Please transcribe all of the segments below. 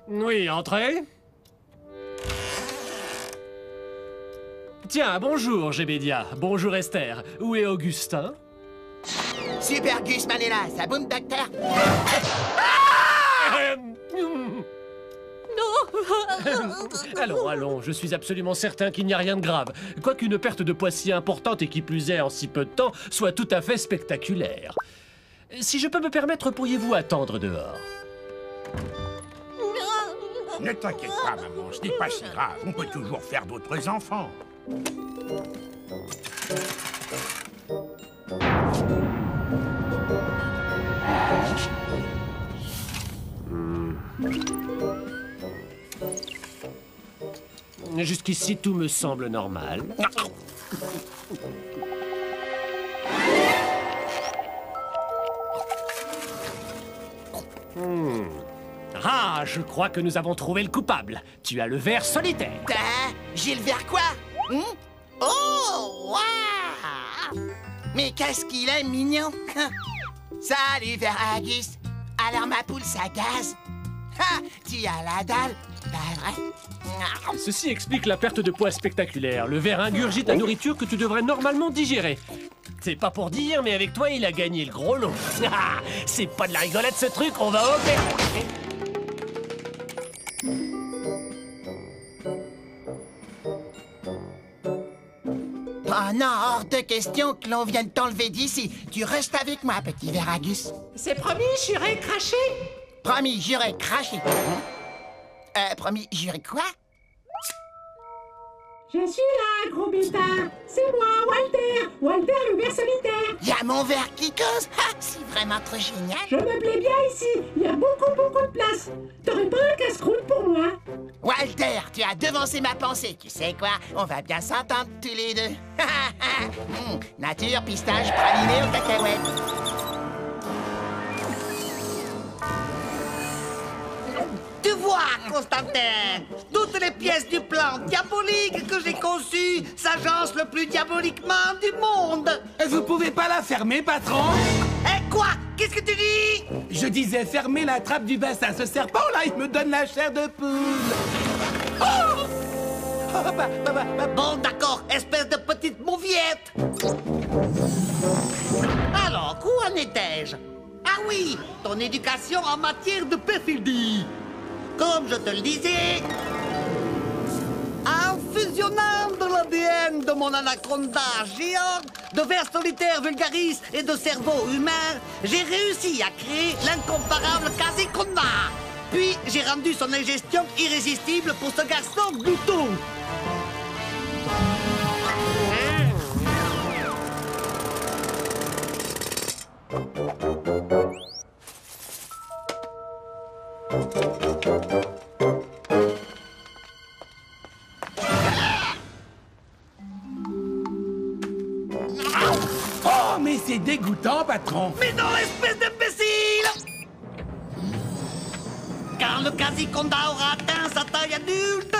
Oui, entrez. Tiens, bonjour, Gébedia. Bonjour, Esther. Où est Augustin? Super Gus Manella, ça boum, docteur. Allons, je suis absolument certain qu'il n'y a rien de grave. Quoiqu'une perte de poids si importante et qui plus est en si peu de temps soit tout à fait spectaculaire. Si je peux me permettre, pourriez-vous attendre dehors? Ne t'inquiète pas, maman, ce n'est pas si grave. On peut toujours faire d'autres enfants. Jusqu'ici, tout me semble normal. Ah, je crois que nous avons trouvé le coupable. Tu as le ver solitaire. J'ai le verre quoi? Oh, waouh! Mais qu'est-ce qu'il est mignon! Salut, ver Agus. Alors, ma poule, ça gaze? Ha! Tu as la dalle, pas vrai? Ceci explique la perte de poids spectaculaire. Le ver ingurgite la nourriture que tu devrais normalement digérer. C'est pas pour dire, mais avec toi, il a gagné le gros lot. Ah, c'est pas de la rigolade, ce truc, on va opérer. Oh non, hors de question que l'on vienne t'enlever d'ici. Tu restes avec moi, petit ver Agus. C'est promis, j'irai cracher. Promis, juré, cracher. Promis, juré quoi? Je suis là, gros bêta. C'est moi, Walter. Walter, le ver solitaire. Y'a mon verre qui cause. Ah, c'est vraiment trop génial. Je me plais bien ici. Il y a beaucoup de place. T'aurais pas un casse-croûte pour moi? Walter, tu as devancé ma pensée. Tu sais quoi? On va bien s'entendre tous les deux. Nature, pistache, praliné aux cacahuètes. Tu vois, Constantin, toutes les pièces du plan diabolique que j'ai conçu s'agencent le plus diaboliquement du monde. Vous pouvez pas la fermer, patron? Eh quoi? Qu'est-ce que tu dis? Je disais fermer la trappe du bassin. Ce serpent-là, il me donne la chair de poule. Oh! Bon, d'accord, espèce de petite mauviette. Alors, où en étais-je? Ah oui, ton éducation en matière de perfidie. Comme je te le disais, en fusionnant de l'ADN de mon anaconda géant, de vers solitaire vulgaris et de cerveau humain, j'ai réussi à créer l'incomparable Quasiconda. Puis j'ai rendu son ingestion irrésistible pour ce garçon glouton. Oh, mais c'est dégoûtant, patron. Mais non, espèce d'imbécile! Quand le Quasiconda aura atteint sa taille adulte,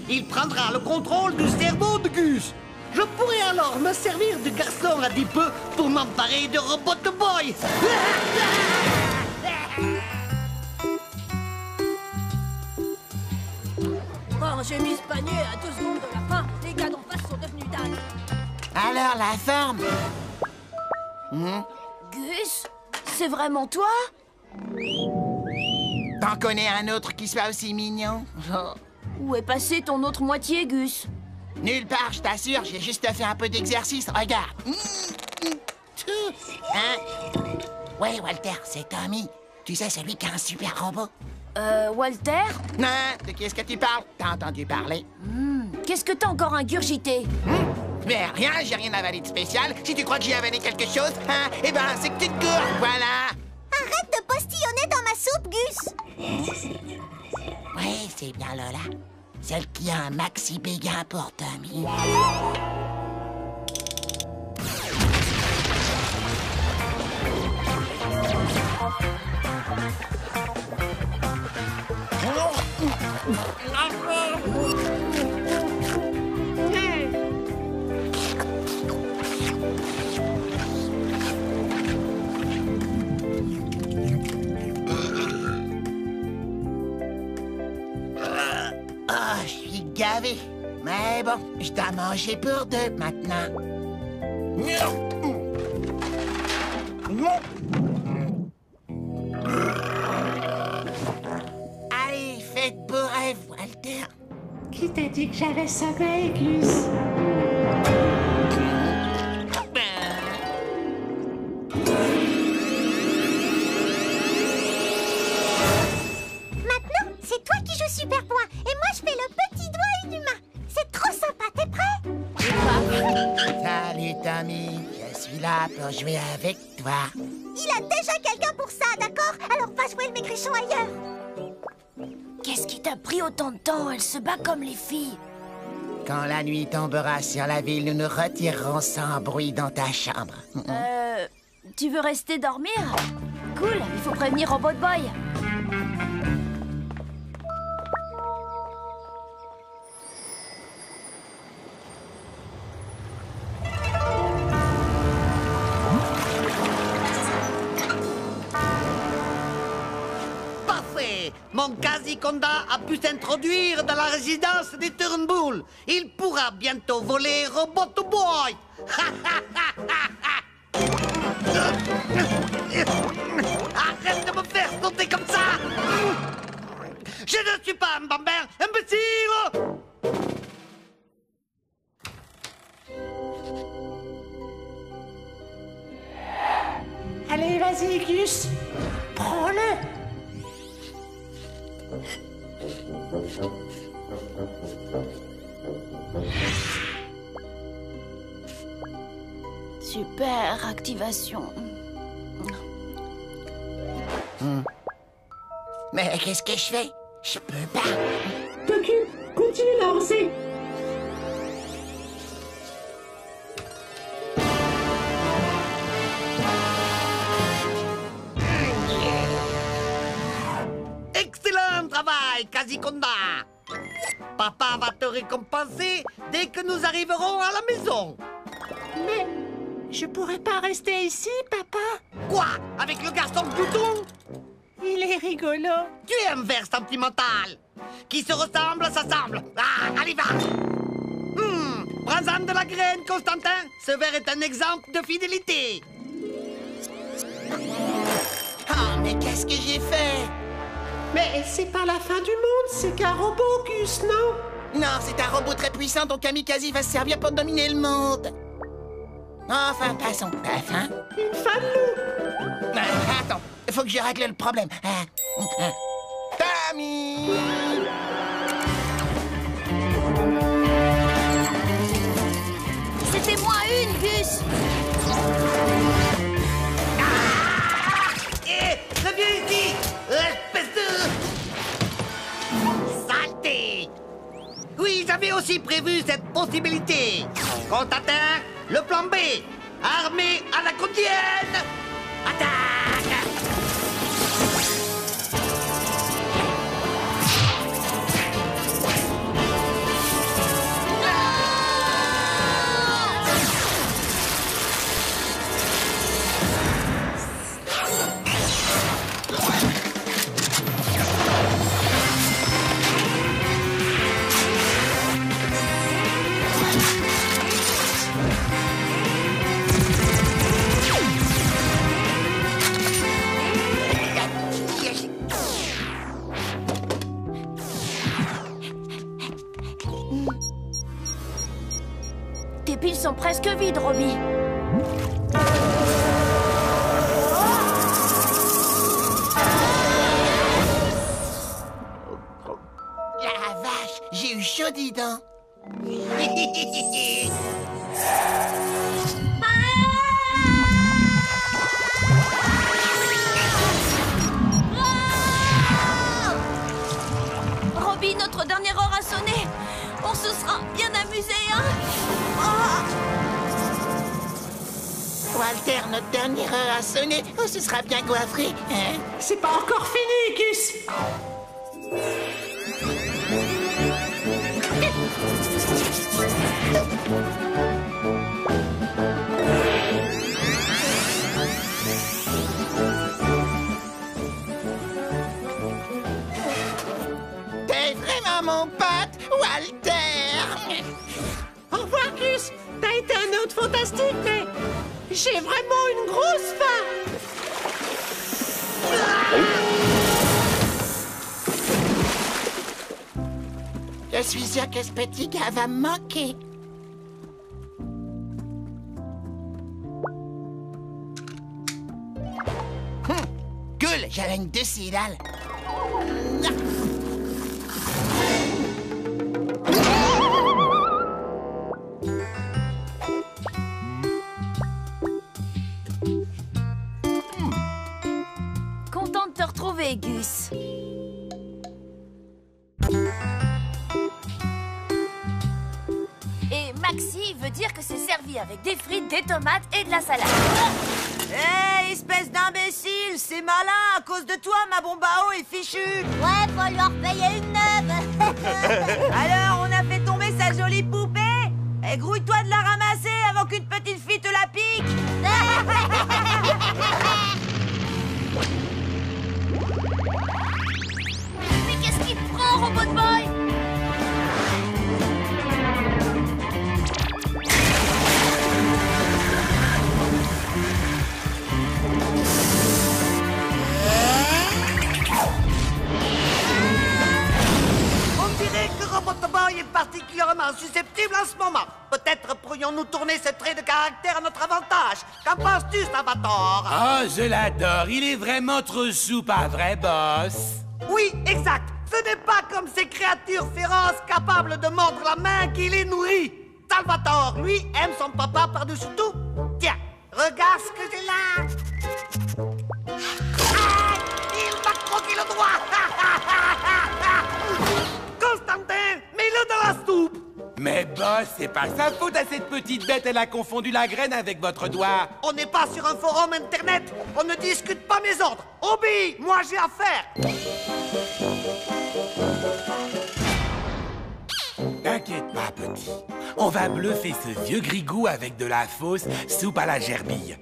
il prendra le contrôle du cerveau de Gus. Je pourrai alors me servir du garçon adipeux pour m'emparer de Robot Boy. Oh, j'ai mis ce panier à 2 secondes de la fin. Les gars d'en face sont devenus dingues. Alors, la forme? Gus, c'est vraiment toi? T'en connais un autre qui soit aussi mignon? Où est passé ton autre moitié, Gus? Nulle part, je t'assure, j'ai juste fait un peu d'exercice. Regarde. Hein? Ouais, Walter, c'est Tommy. Tu sais, celui qui a un super robot. Walter? Non, de qui est-ce que tu parles? T'as entendu parler? Qu'est-ce que t'as encore ingurgité? Mais rien, j'ai rien avalé de spécial. Si tu crois que j'ai avalé quelque chose, hein, eh ben, c'est que tu te gourres, voilà. Arrête de postillonner dans ma soupe, Gus. Oui, c'est bien Lola. Celle qui a un maxi béguin pour Tommy. Oh, je suis gavé. Mais bon, je dois manger pour deux maintenant. Allez, faites beau rêve, Walter. Qui t'a dit que j'avais sommeil, Gus? Maintenant, c'est toi qui joues Super Point et moi je fais le petit doigt inhumain. C'est trop sympa, t'es prêt? Salut, Tommy. Je suis là pour jouer avec toi. Il a déjà quelqu'un pour ça, d'accord? Alors va jouer le maigrichon ailleurs. Qu'est-ce qui t'a pris autant de temps? Elle se bat comme les filles. Quand la nuit tombera sur la ville, nous nous retirerons sans bruit dans ta chambre. Tu veux rester dormir? Cool, il faut prévenir Robot Boy. Parfait. Mon quasi-conda a pu s'introduire dans la résidence des Turnbull. Il pourra bientôt voler Robot Boy. Arrête de me faire sauter comme ça. Je ne suis pas un bambin, imbécile. Allez, vas-y, Gus. Prends-le. Super activation. Mais qu'est-ce que je fais? Je peux pas. T'occupe, continue d'avancer. Excellent travail, quasi-conda. Papa va te récompenser dès que nous arriverons à la maison. Mais je pourrais pas rester ici, papa. Quoi? Avec le garçon glouton? Il est rigolo. Tu es un ver sentimental. Qui se ressemble, s'assemble. Ah, allez, va. Prends-en de la graine, Constantin. Ce ver est un exemple de fidélité. Oh, mais qu'est-ce que j'ai fait? Mais c'est pas la fin du monde, c'est qu'un robot, Gus, non? Non, c'est un robot très puissant dont Kamikaze va se servir pour dominer le monde. Enfin, passons. Enfin. Une fin de loup. Attends, il faut que je règle le problème. Tommy! C'était moi une, Gus. Reviens ici, espèce de... saleté. Oui, j'avais aussi prévu cette possibilité. Constantin, le plan B. Armé à la quotidienne. Attaque! Tes piles sont presque vides, Robbie. La vache, j'ai eu chaud, dis donc. Robbie, notre dernière heure a sonné. On se sera bien amusé, hein? Walter, notre dernière heure a sonné. On se sera bien coiffré, hein? C'est pas encore fini, Gus. T'es vraiment mon pote, Walter. Au revoir, Gus. T'as été un hôte fantastique, mais j'ai vraiment une grosse faim. Je suis sûr que ce petit gars va me manquer. Cool, j'avais une décidale. Content de te retrouver, Gus. Et Maxi veut dire que c'est servi avec des frites, des tomates et de la salade. Hé, espèce d'imbécile, c'est malin, à cause de toi, ma bombe à eau est fichue. Ouais, faut leur payer une neuve. Alors, on a fait tomber sa jolie poupée. Et grouille-toi de la ramasser avant qu'une petite fille te la pique. Mais qu'est-ce qu'il te prend, Robot Boy? On dirait que Robot Boy est particulièrement susceptible en ce moment. Peut-être pourrions-nous tourner ce trait de caractère à notre avantage. Qu'en penses-tu, Salvatore? Oh, je l'adore. Il est vraiment trop soupe, un vrai boss. Oui, exact. Ce n'est pas comme ces créatures féroces capables de mordre la main qui les nourrit. Salvatore, lui, aime son papa par-dessus tout. Tiens, regarde ce que j'ai là. Ah, il m'a croqué le doigt. Constantin, mets-le dans la soupe. Mais boss, c'est pas sa faute à cette petite bête. Elle a confondu la graine avec votre doigt. On n'est pas sur un forum internet. On ne discute pas mes ordres. Obéis, moi j'ai affaire. T'inquiète pas, petit. On va bluffer ce vieux grigou avec de la fausse soupe à la gerbille.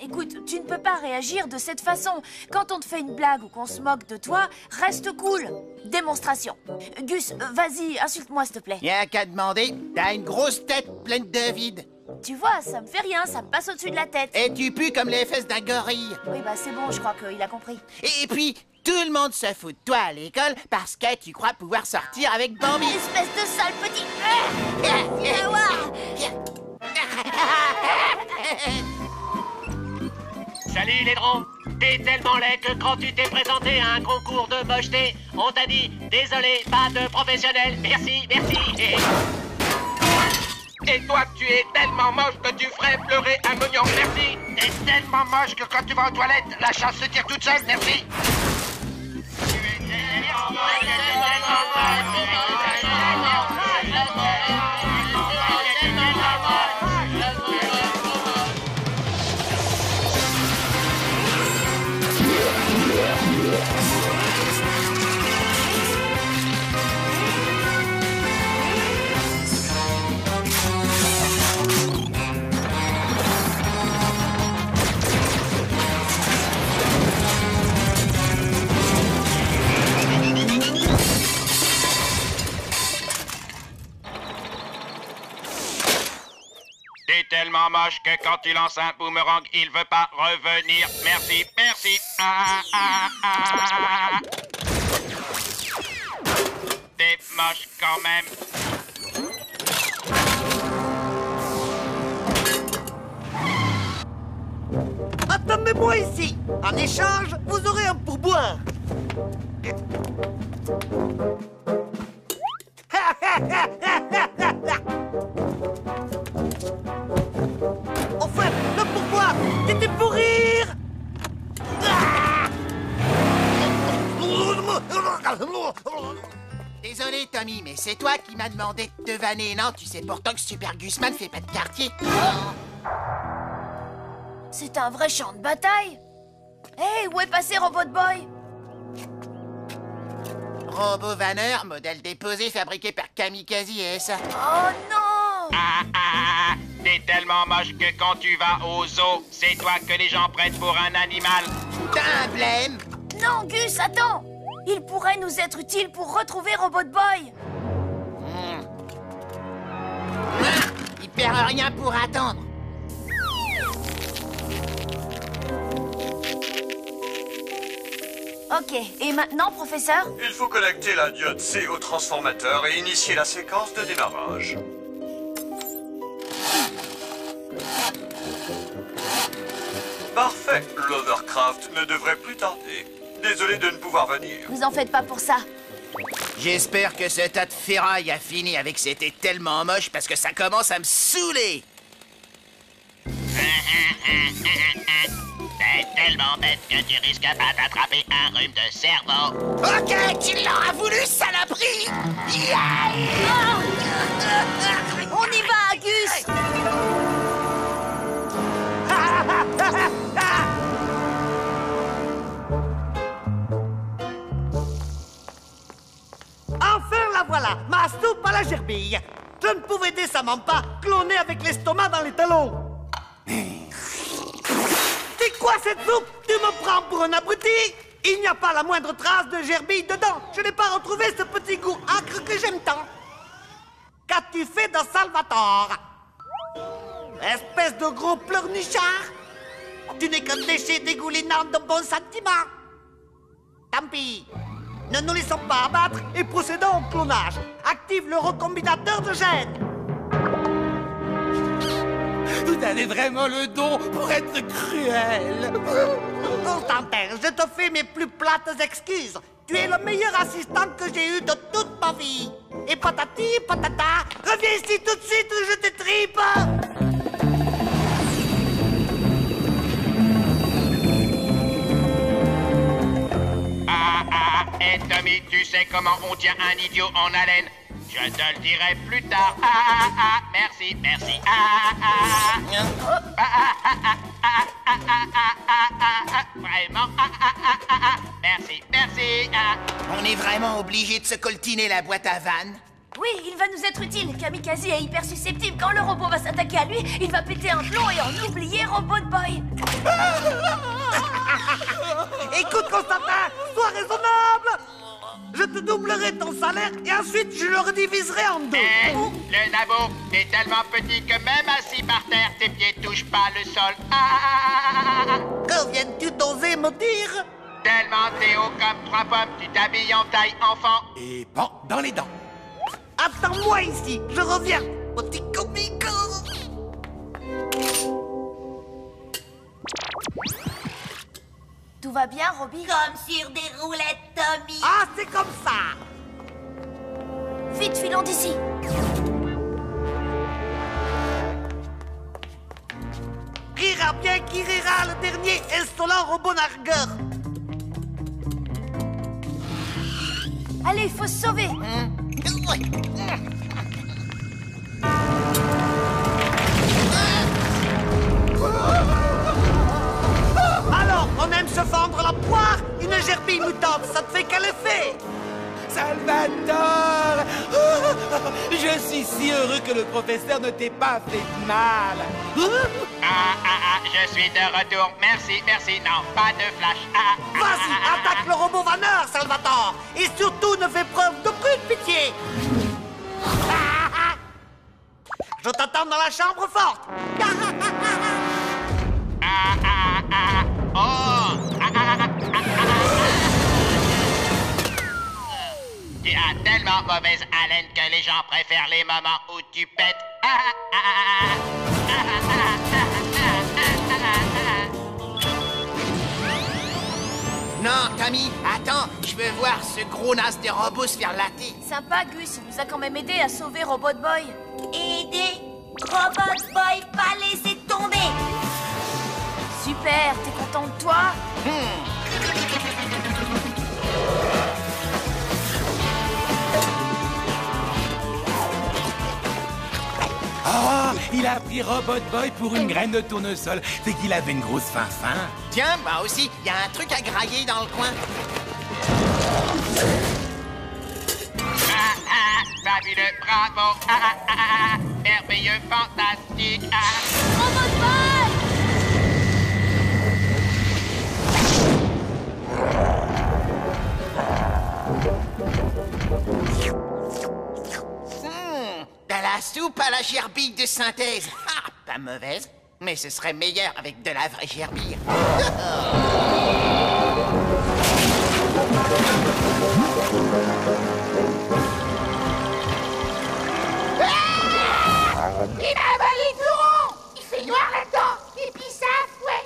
Écoute, tu ne peux pas réagir de cette façon. Quand on te fait une blague ou qu'on se moque de toi, reste cool. Démonstration. Gus, vas-y, insulte-moi s'il te plaît. Y'a qu'à demander, t'as une grosse tête pleine de vide. Tu vois, ça me fait rien, ça me passe au-dessus de la tête. Et tu pues comme les fesses d'un gorille. Oui, bah c'est bon, je crois qu'il a compris. Et puis, tout le monde se fout de toi à l'école parce que tu crois pouvoir sortir avec Bambi. Espèce de sale petit... Salut les drôles. T'es tellement laid que quand tu t'es présenté à un concours de mocheté, on t'a dit désolé, pas de professionnel, merci, merci. Et toi, tu es tellement moche que tu ferais pleurer un mognon, merci. T'es tellement moche que quand tu vas aux toilettes, la chasse se tire toute seule, merci. T'es tellement moche que quand tu lances un boomerang, il veut pas revenir. Merci, merci. T'es moche quand même. Attendez-moi ici. En échange, vous aurez un pourboire. Enfin, le pourboire, c'était pour rire. Désolé, Tommy, mais c'est toi qui m'as demandé de te vanner, non? Tu sais pourtant que Super Gusman fait pas de quartier. C'est un vrai champ de bataille. Hé, où est passé Robot Boy? Robot vanneur, modèle déposé, fabriqué par Kamikaze et ça. Oh non! T'es tellement moche que quand tu vas au zoo, c'est toi que les gens prennent pour un animal. T'as un blême? Non, Gus, attends! Il pourrait nous être utile pour retrouver Robot Boy. Il perd rien pour attendre. Ok, et maintenant, professeur? Il faut connecter la diode C au transformateur et initier la séquence de démarrage. Parfait, l'Overcraft ne devrait plus tarder. Désolé de ne pouvoir venir. Vous en faites pas pour ça. J'espère que ce tas de ferraille a fini avec c'était tellement moche parce que ça commence à me saouler. T'es tellement bête que tu risques pas d'attraper un rhume de cerveau. Ok, tu l'auras voulu, saloperie! On y va, Gus! Enfin, la voilà, ma soupe à la gerbille. Je ne pouvais décemment pas cloner avec l'estomac dans les talons. C'est quoi cette soupe? Tu me prends pour un abruti? Il n'y a pas la moindre trace de gerbille dedans. Je n'ai pas retrouvé ce petit goût acre que j'aime tant. Qu'as-tu fait de Salvatore? Espèce de gros pleurnichard. Tu n'es qu'un déchet dégoulinant de bons sentiments. Tant pis. Ne nous laissons pas abattre et procédons au clonage. Active le recombinateur de gènes. Vous avez vraiment le don pour être cruel. Constantin, je te fais mes plus plates excuses. Tu es le meilleur assistant que j'ai eu de toute ma vie. Et patati patata, reviens ici tout de suite ou je te tripe. Et Tommy, tu sais comment on tient un idiot en haleine? Je te le dirai plus tard. Merci, merci. Vraiment. Merci, merci. On est vraiment obligé de se coltiner la boîte à vannes. Oui, il va nous être utile. Kamikaze est hyper susceptible. Quand le robot va s'attaquer à lui, il va péter un plomb et en oublier Robot Boy. Écoute, Constantin, sois raisonnable. Je te doublerai ton salaire et ensuite je le rediviserai en deux. Le nabo, t'es tellement petit que même assis par terre, tes pieds touchent pas le sol. Que viens-tu d'oser me dire? Tellement t'es haut comme 3 pommes, tu t'habilles en taille enfant. Et bon, dans les dents. Attends-moi ici, je reviens, petit comico. Tout va bien, Robbie? Comme sur des roulettes, Tommy. Ah, c'est comme ça. Vite, filons d'ici. Rira bien qui rira, le dernier insolent robot nargueur. Allez, faut se sauver. Alors, on aime se fendre la poire? Une gerbille mutante, ça te fait quel effet? Salvatore! Je suis si heureux que le professeur ne t'ait pas fait de mal. Je suis de retour. Merci, merci. Non, pas de flash. Vas-y, attaque le robot vanneur, Salvatore. Et surtout, ne fais preuve d'aucune pitié. Je t'attends dans la chambre forte. Tu as tellement mauvaise haleine que les gens préfèrent les moments où tu pètes. Non, Tommy, attends, je veux voir ce gros nas de robot se faire latter. Sympa, Gus. Il nous a quand même aidé à sauver Robot Boy. Aider Robot Boy, pas laisser tomber. Super, t'es content de toi? Oh, il a pris Robot Boy pour une graine de tournesol. C'est qu'il avait une grosse faim. Tiens, moi aussi, il y a un truc à grailler dans le coin. Fabuleux, bravo. Merveilleux, fantastique. Robot Boy! De la soupe à la gerbille de synthèse. Ah, pas mauvaise, mais ce serait meilleur avec de la vraie gerbille. Il a avalé le fleuron. Il fait noir là-dedans. Et puis ça, ouais.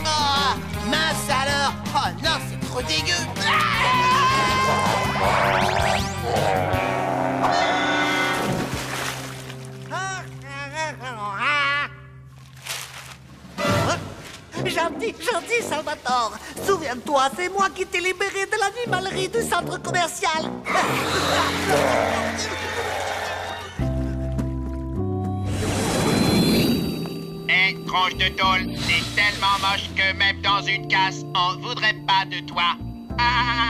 Ah, mince alors. Oh non, c'est trop dégueu. Gentil Salvatore, souviens-toi, c'est moi qui t'ai libéré de l'animalerie du centre commercial. Hé, tronche de tôle, c'est tellement moche que même dans une casse, on voudrait pas de toi.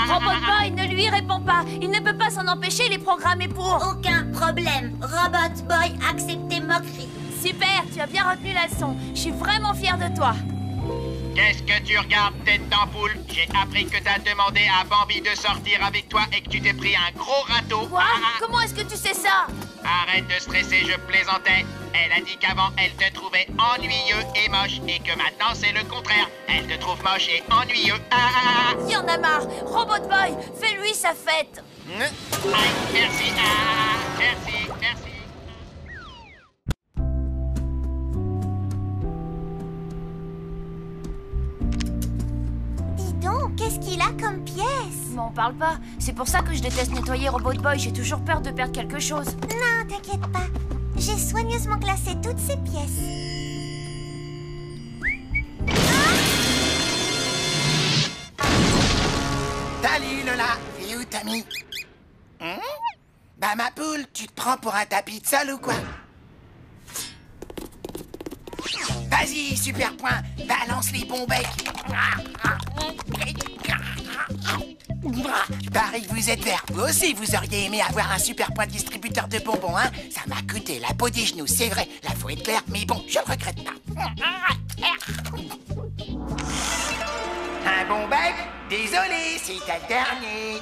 Robot Boy, ne lui réponds pas. Il ne peut pas s'en empêcher, il est programmé pour. Aucun problème. Robot Boy, acceptez moquerie. Super, tu as bien retenu la leçon. Je suis vraiment fière de toi. Qu'est-ce que tu regardes, tête d'ampoule? J'ai appris que t'as demandé à Bambi de sortir avec toi et que tu t'es pris un gros râteau. Quoi? Comment est-ce que tu sais ça? Arrête de stresser, je plaisantais. Elle a dit qu'avant, elle te trouvait ennuyeux et moche et que maintenant, c'est le contraire. Elle te trouve moche et ennuyeux. Il y en a marre. Robot Boy, fais-lui sa fête. Merci. Merci. Dis donc, qu'est-ce qu'il a comme pièce? M'en parle pas. C'est pour ça que je déteste nettoyer Robot Boy. J'ai toujours peur de perdre quelque chose. Non, t'inquiète pas. J'ai soigneusement classé toutes ces pièces. Salut Lola, et où t'as mis? Bah ma poule, tu te prends pour un tapis de sol ou quoi? Vas-y, super point, balance les bons becs. Il paraît que vous êtes vert. Vous aussi, vous auriez aimé avoir un super point de distributeur de bonbons, hein? Ça m'a coûté la peau des genoux, c'est vrai. Là, faut être clair, mais bon, je le regrette pas. Un bon bec? Désolé, c'est le dernier.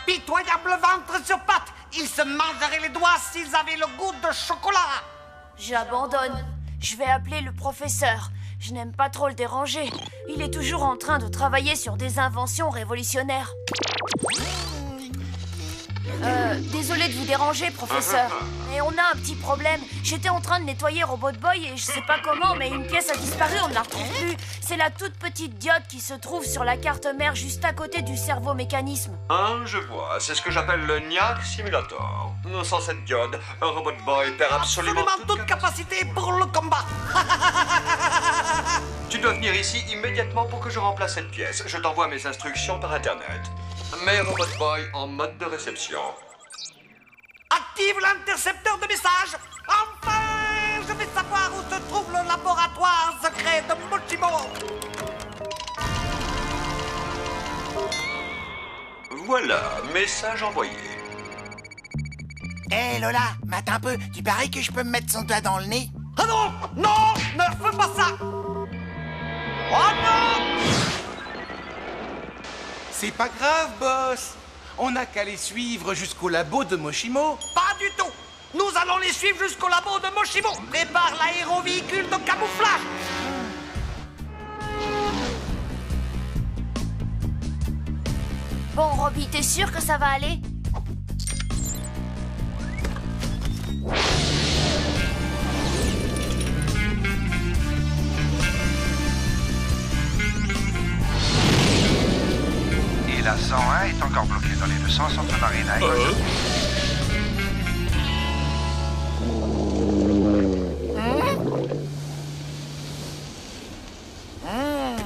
Pitoyable ventre sur pattes, ils se mangeraient les doigts s'ils avaient le goût de chocolat. J'abandonne. Je vais appeler le professeur. Je n'aime pas trop le déranger. Il est toujours en train de travailler sur des inventions révolutionnaires. Désolé de vous déranger, professeur. Mais on a un petit problème. J'étais en train de nettoyer Robot Boy et je sais pas comment, mais une pièce a disparu, on ne la retrouve plus. C'est la toute petite diode qui se trouve sur la carte mère juste à côté du cerveau-mécanisme. Ah, je vois. C'est ce que j'appelle le NIAC Simulator. Sans cette diode, un Robot Boy perd absolument toute capacité pour le combat. Tu dois venir ici immédiatement pour que je remplace cette pièce. Je t'envoie mes instructions par Internet. Mets Robot Boy en mode de réception. Active l'intercepteur de messages. Enfin, je vais savoir où se trouve le laboratoire secret de Mochimo. Voilà, message envoyé. Hé Lola, mate un peu, tu parais que je peux me mettre son doigt dans le nez? Ah non, non, ne fais pas ça. Oh non! C'est pas grave, boss. On n'a qu'à les suivre jusqu'au labo de Mochimo. Pas du tout. Nous allons les suivre jusqu'au labo de Mochimo. Prépare l'aérovéhicule de camouflage. Bon, Robbie, t'es sûr que ça va aller? Et la 101 est encore bloquée dans les deux sens entre Marina et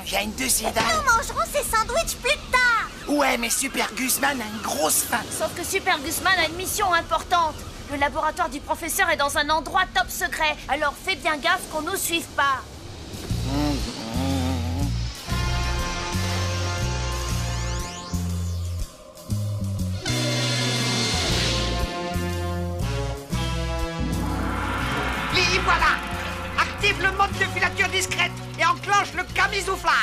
J'ai une de ces dalles. Nous mangerons ces sandwichs plus tard. Ouais, mais Super Gusman a une grosse faim. Sauf que Super Gusman a une mission importante. Le laboratoire du professeur est dans un endroit top secret. Alors fais bien gaffe qu'on nous suive pas. voilà. Active le mode de filature discrète et enclenche le camisouflage.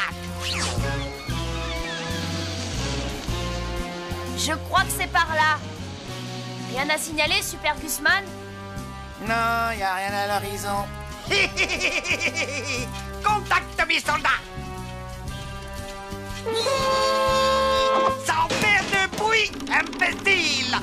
Je crois que c'est par là. Rien à signaler, Super Gusman? Non, y a rien à l'horizon. Contacte mes soldats. Sans faire de bruit, imbécile.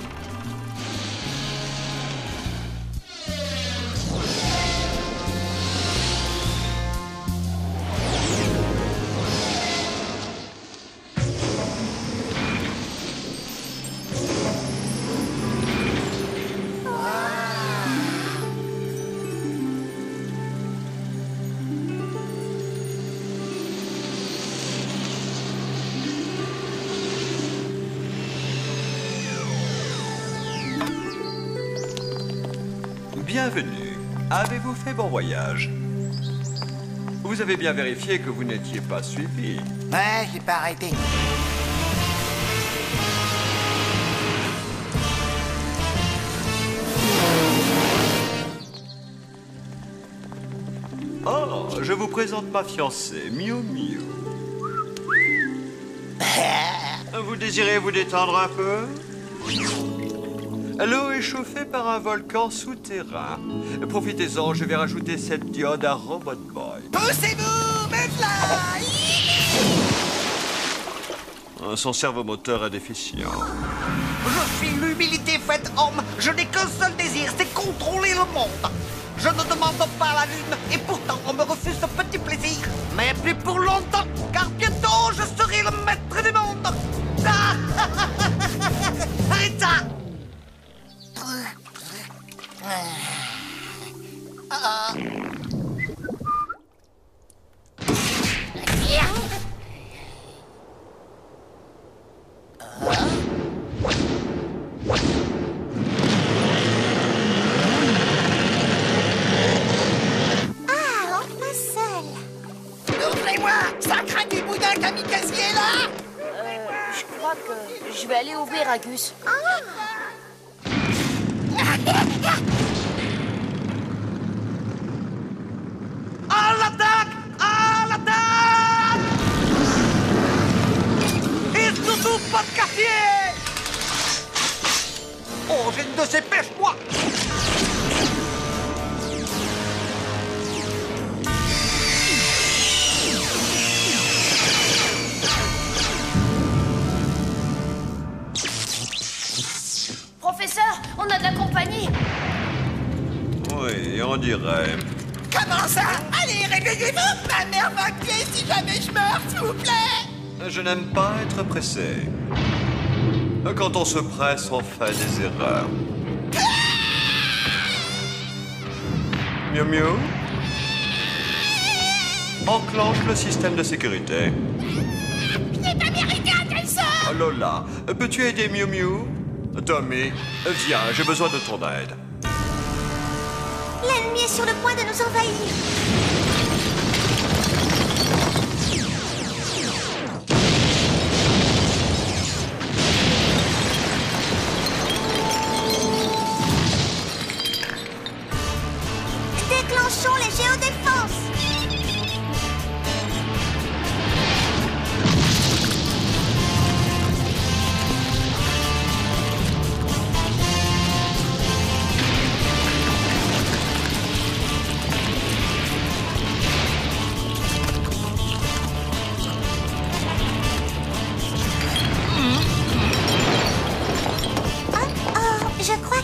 Bienvenue. Avez-vous fait bon voyage? Vous avez bien vérifié que vous n'étiez pas suivi. Ouais, j'ai pas arrêté. Oh, je vous présente ma fiancée, Miu Miu. Vous désirez vous détendre un peu? L'eau est chauffée par un volcan souterrain. Profitez-en, je vais rajouter cette diode à Robot Boy. Poussez-vous, me fly! Son servomoteur est déficient. Je suis l'humilité faite homme. Je n'ai qu'un seul désir, c'est contrôler le monde. Je ne demande pas la lune, et pourtant on me refuse ce petit plaisir. Mais plus pour longtemps, car bientôt je serai le maître du monde. Arrête ça! Ouvrez-moi! Ça craint du boudin kamikazier là! Je crois que je vais aller ouvrir à Gus. À l'attaque! À l'attaque! Et surtout pas de quartier! Oh, j'ai une de ces pêches, moi! Professeur, on a de la compagnie. Oui, on dirait. Comment ça? Allez, réveillez-vous! Ma mère va crier si jamais je meurs, s'il vous plaît! Je n'aime pas être pressé. Quand on se presse, on fait des erreurs. Miu Miu? Enclenche le système de sécurité. Je n'ai pas mérité un tel sort! Lola, peux-tu aider Miu Miu? Tommy, viens, j'ai besoin de ton aide. L'ennemi est sur le point de nous envahir. Déclenchons les géodéfenses.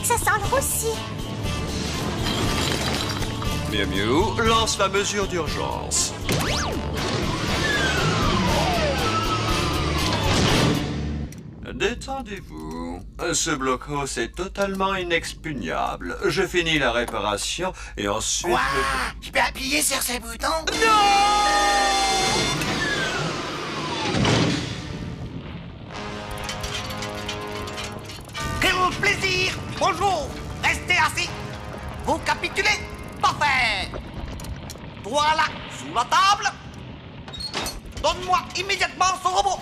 Ça sent le roussi. Miu Miu, lance la mesure d'urgence. Détendez-vous. Ce blocos est totalement inexpugnable. Je finis la réparation et ensuite... Ouah, je peux appuyer sur ce bouton? Quel plaisir! Bonjour! Restez assis! Vous capitulez? Parfait! Toi là, sous la table! Donne-moi immédiatement ce robot!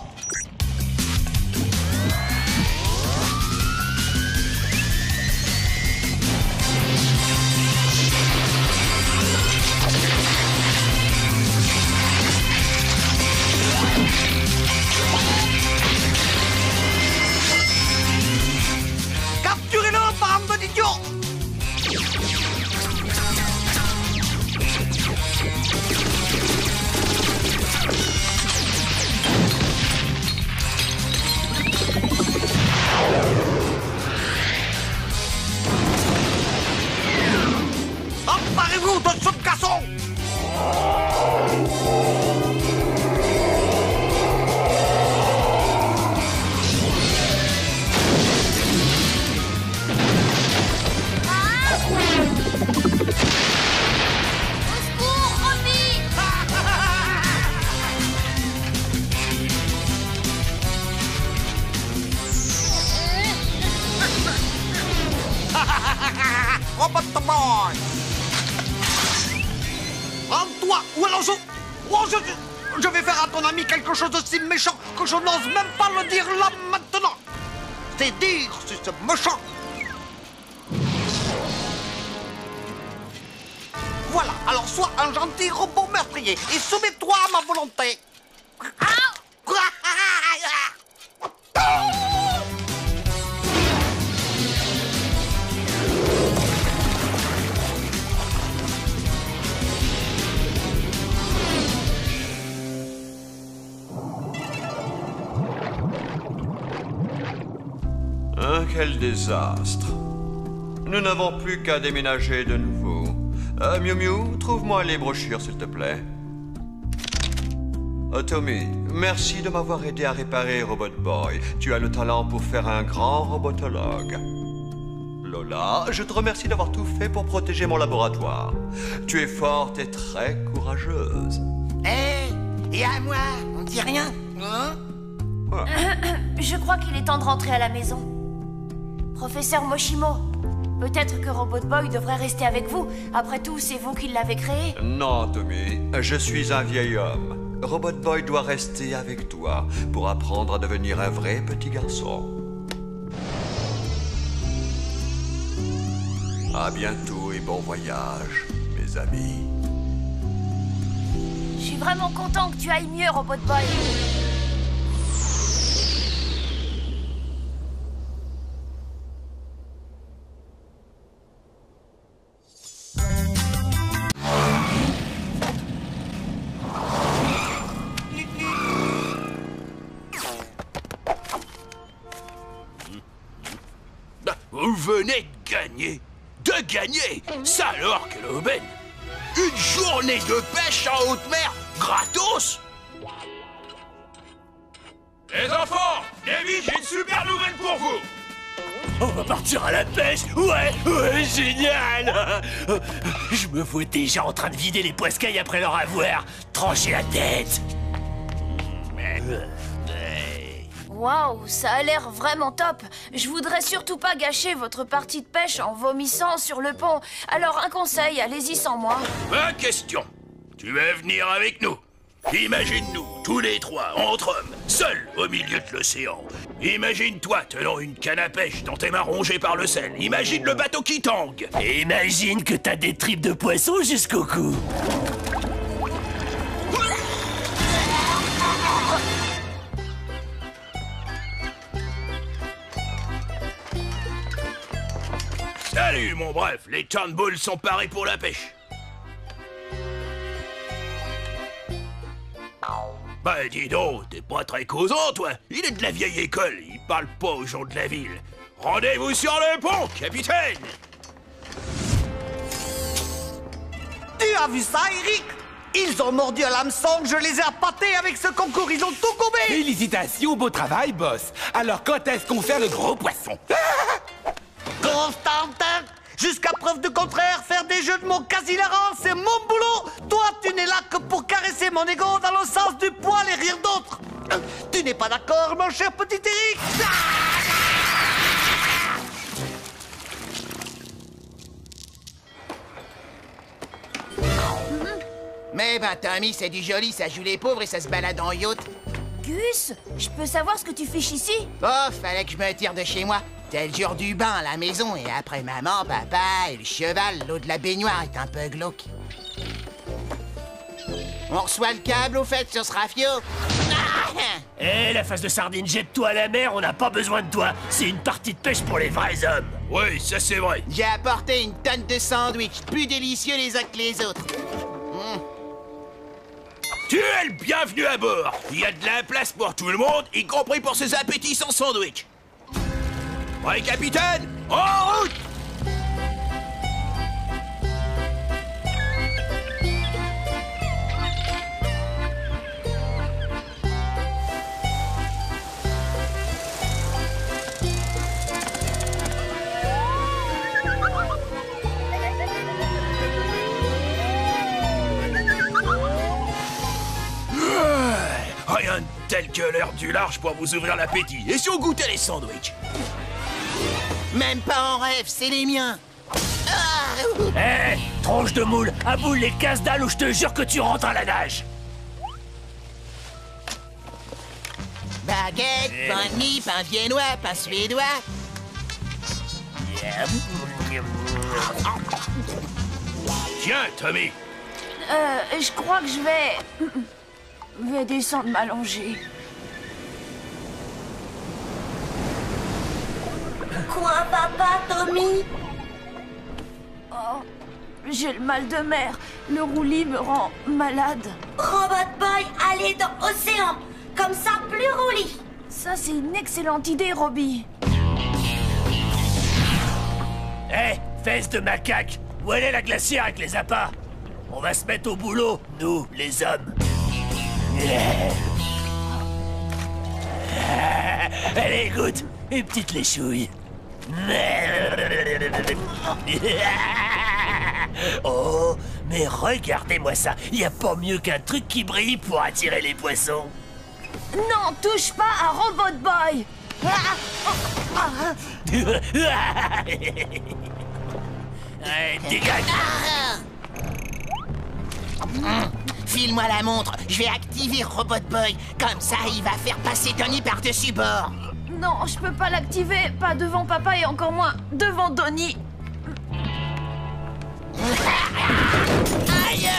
Séparez-vous de ce garçon! Robot Boy! Rends-toi! Ou alors je vais faire à ton ami quelque chose de si méchant que je n'ose même pas le dire là maintenant! C'est dire si c'est méchant! Voilà, alors sois un gentil robot meurtrier et soumets-toi à ma volonté! Quel désastre. Nous n'avons plus qu'à déménager de nouveau. Miu Miu, trouve-moi les brochures, s'il te plaît. Tommy, merci de m'avoir aidé à réparer Robot Boy. Tu as le talent pour faire un grand robotologue. Lola, je te remercie d'avoir tout fait pour protéger mon laboratoire. Tu es forte et très courageuse. Et à moi, on dit rien, hein? Je crois qu'il est temps de rentrer à la maison. Professeur Moshimo, peut-être que Robot Boy devrait rester avec vous. Après tout, c'est vous qui l'avez créé. Non, Tommy, je suis un vieil homme. Robot Boy doit rester avec toi pour apprendre à devenir un vrai petit garçon. À bientôt et bon voyage, mes amis. Je suis vraiment content que tu ailles mieux, Robot Boy. Vous venez de gagner. De gagner? Ça alors, quelle aubaine! Une journée de pêche en haute mer, gratos! Les enfants, Davy, j'ai une super nouvelle pour vous! On va partir à la pêche? Ouais, génial! Je me vois déjà en train de vider les poiscailles après leur avoir tranché la tête. Waouh, ça a l'air vraiment top. Je voudrais surtout pas gâcher votre partie de pêche en vomissant sur le pont. Alors un conseil, allez-y sans moi. Ma question, tu veux venir avec nous? Imagine-nous, tous les trois, entre hommes, seuls au milieu de l'océan. Imagine-toi tenant une canne à pêche dans tes mains rongées par le sel. Imagine le bateau qui tangue. Et imagine que t'as des tripes de poisson jusqu'au cou. Salut, mon bref, les Turnbulls sont parés pour la pêche. Bah dis donc, t'es pas très causant, toi. Il est de la vieille école, il parle pas aux gens de la ville. Rendez-vous sur le pont, capitaine. Tu as vu ça, Eric? Ils ont mordu à l'hameçon, je les ai appâtés avec ce concours, ils ont tout gobé! Félicitations, beau travail, boss. Alors quand est-ce qu'on fait le gros poisson? Constantin, jusqu'à preuve du contraire, faire des jeux de mots quasi hilarants, c'est mon boulot. Toi, tu n'es là que pour caresser mon ego dans le sens du poil et rire d'autres. Tu n'es pas d'accord, mon cher petit Eric? Mais ben, Tommy, c'est du joli, ça joue les pauvres et ça se balade en yacht. Gus, je peux savoir ce que tu fiches ici? Oh, fallait que je me tire de chez moi. C'est le jour du bain à la maison et après maman, papa et le cheval, l'eau de la baignoire est un peu glauque. On reçoit le câble au fait sur ce rafio. Eh, la face de sardine, jette-toi à la mer, on n'a pas besoin de toi. C'est une partie de pêche pour les vrais hommes. Oui, ça c'est vrai. J'ai apporté une tonne de sandwichs, plus délicieux les uns que les autres. Tu es le bienvenu à bord. Il y a de la place pour tout le monde, y compris pour ces appétissants sandwichs. Ouais, capitaine, en route! telle que l'heure du large pour vous ouvrir l'appétit. Et si on goûtait les sandwichs? Même pas en rêve, c'est les miens. Hé, tronche de moule, aboule les casse-dalles ou je te jure que tu rentres à la nage. Baguette, pain de mie, pain viennois, pain suédois. Tiens, Tommy. Je crois que je vais descendre m'allonger. Quoi, papa, Tommy? Oh, j'ai le mal de mer. Le roulis me rend malade. Robot Boy, allez dans l'océan. Comme ça, plus roulis. Ça, c'est une excellente idée, Robbie. Hé, fesses de macaque, où elle est la glacière avec les appâts? On va se mettre au boulot, nous, les hommes. Allez, goûte, une petite léchouille. Oh, mais regardez-moi ça, y a pas mieux qu'un truc qui brille pour attirer les poissons. Non, touche pas à Robot Boy. Allez, dégage. File-moi la montre, je vais activer Robot Boy. Comme ça, il va faire passer Donnie par-dessus bord. Non, je peux pas l'activer, pas devant papa et encore moins devant Donnie. Aïe!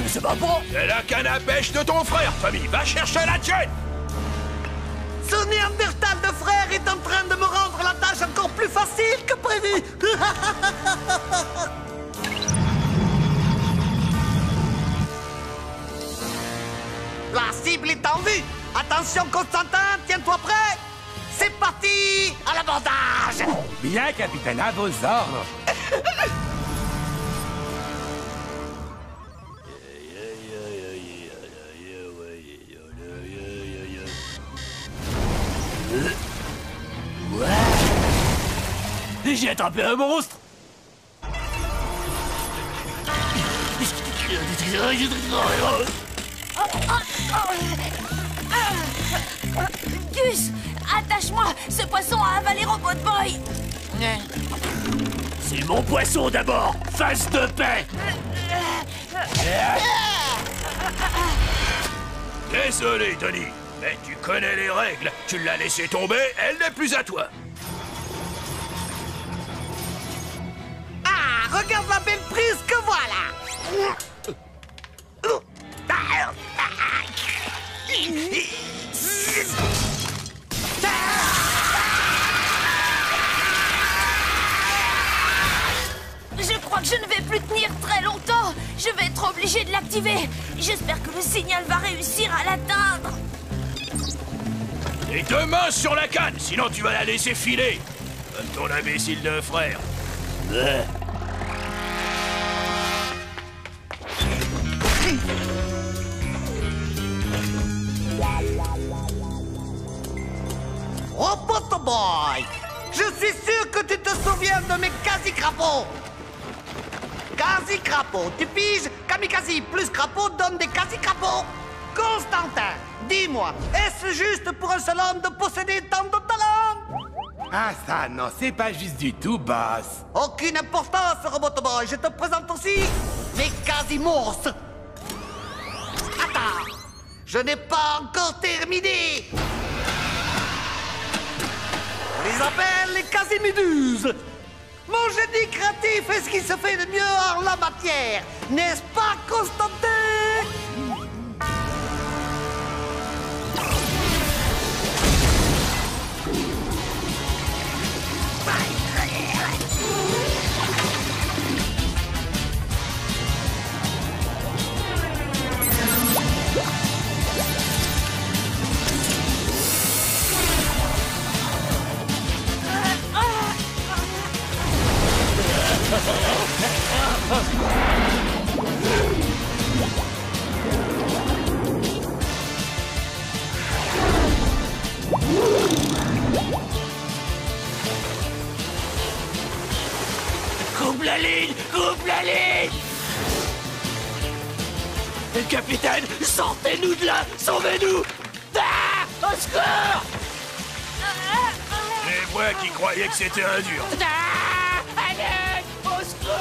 C'est pas bon. C'est la canne à pêche de ton frère, Tommy. Va chercher la tienne. Ce Néandertal de frère est en train de me rendre la tâche encore plus facile que prévu. La cible est en vue. Attention, Constantin, tiens-toi prêt. C'est parti, à l'abordage. Bien, capitaine, à vos ordres. J'ai attrapé un monstre. Gus, attache-moi. Ce poisson a avalé Robot Boy. C'est mon poisson d'abord. Face de paix. Désolé, Tony, mais tu connais les règles. Tu l'as laissé tomber, elle n'est plus à toi. Ah, regarde la belle prise que voilà. Je crois que je ne vais plus tenir très longtemps. Je vais être obligé de l'activer. J'espère que le signal va réussir à l'atteindre. Et deux mains sur la canne, sinon tu vas la laisser filer. Comme ton imbécile de frère. Robot Boy, je suis sûr que tu te souviens de mes quasi-crapauds. Quasi-crapauds, tu piges? Kamikaze plus crapaud donne des quasi-crapauds. Constantin, dis-moi, est-ce juste pour un seul homme de posséder tant de talent? Ah ça, non, c'est pas juste du tout, boss. Aucune importance, Robot Boy, je te présente aussi mes quasi-monstres. Attends, je n'ai pas encore terminé. On les appelle les quasi-méduses. Mon génie créatif est ce qui se fait de mieux en la matière. N'est-ce pas, Constantin? ligne! Coupe la ligne! Capitaine, sortez-nous de là! Sauvez-nous! Ah! Au secours! C'est moi qui croyais que c'était un dur. Ah, allez, au secours!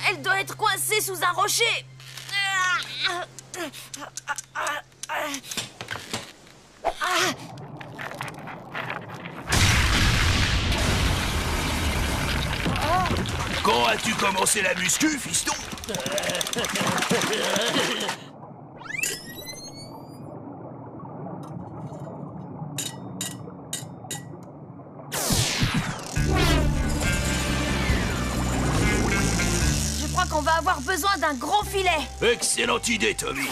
Elle doit être coincée sous un rocher. Quand as-tu commencé la muscu, fiston? Je crois qu'on va avoir besoin d'un gros filet. Excellente idée, Tommy.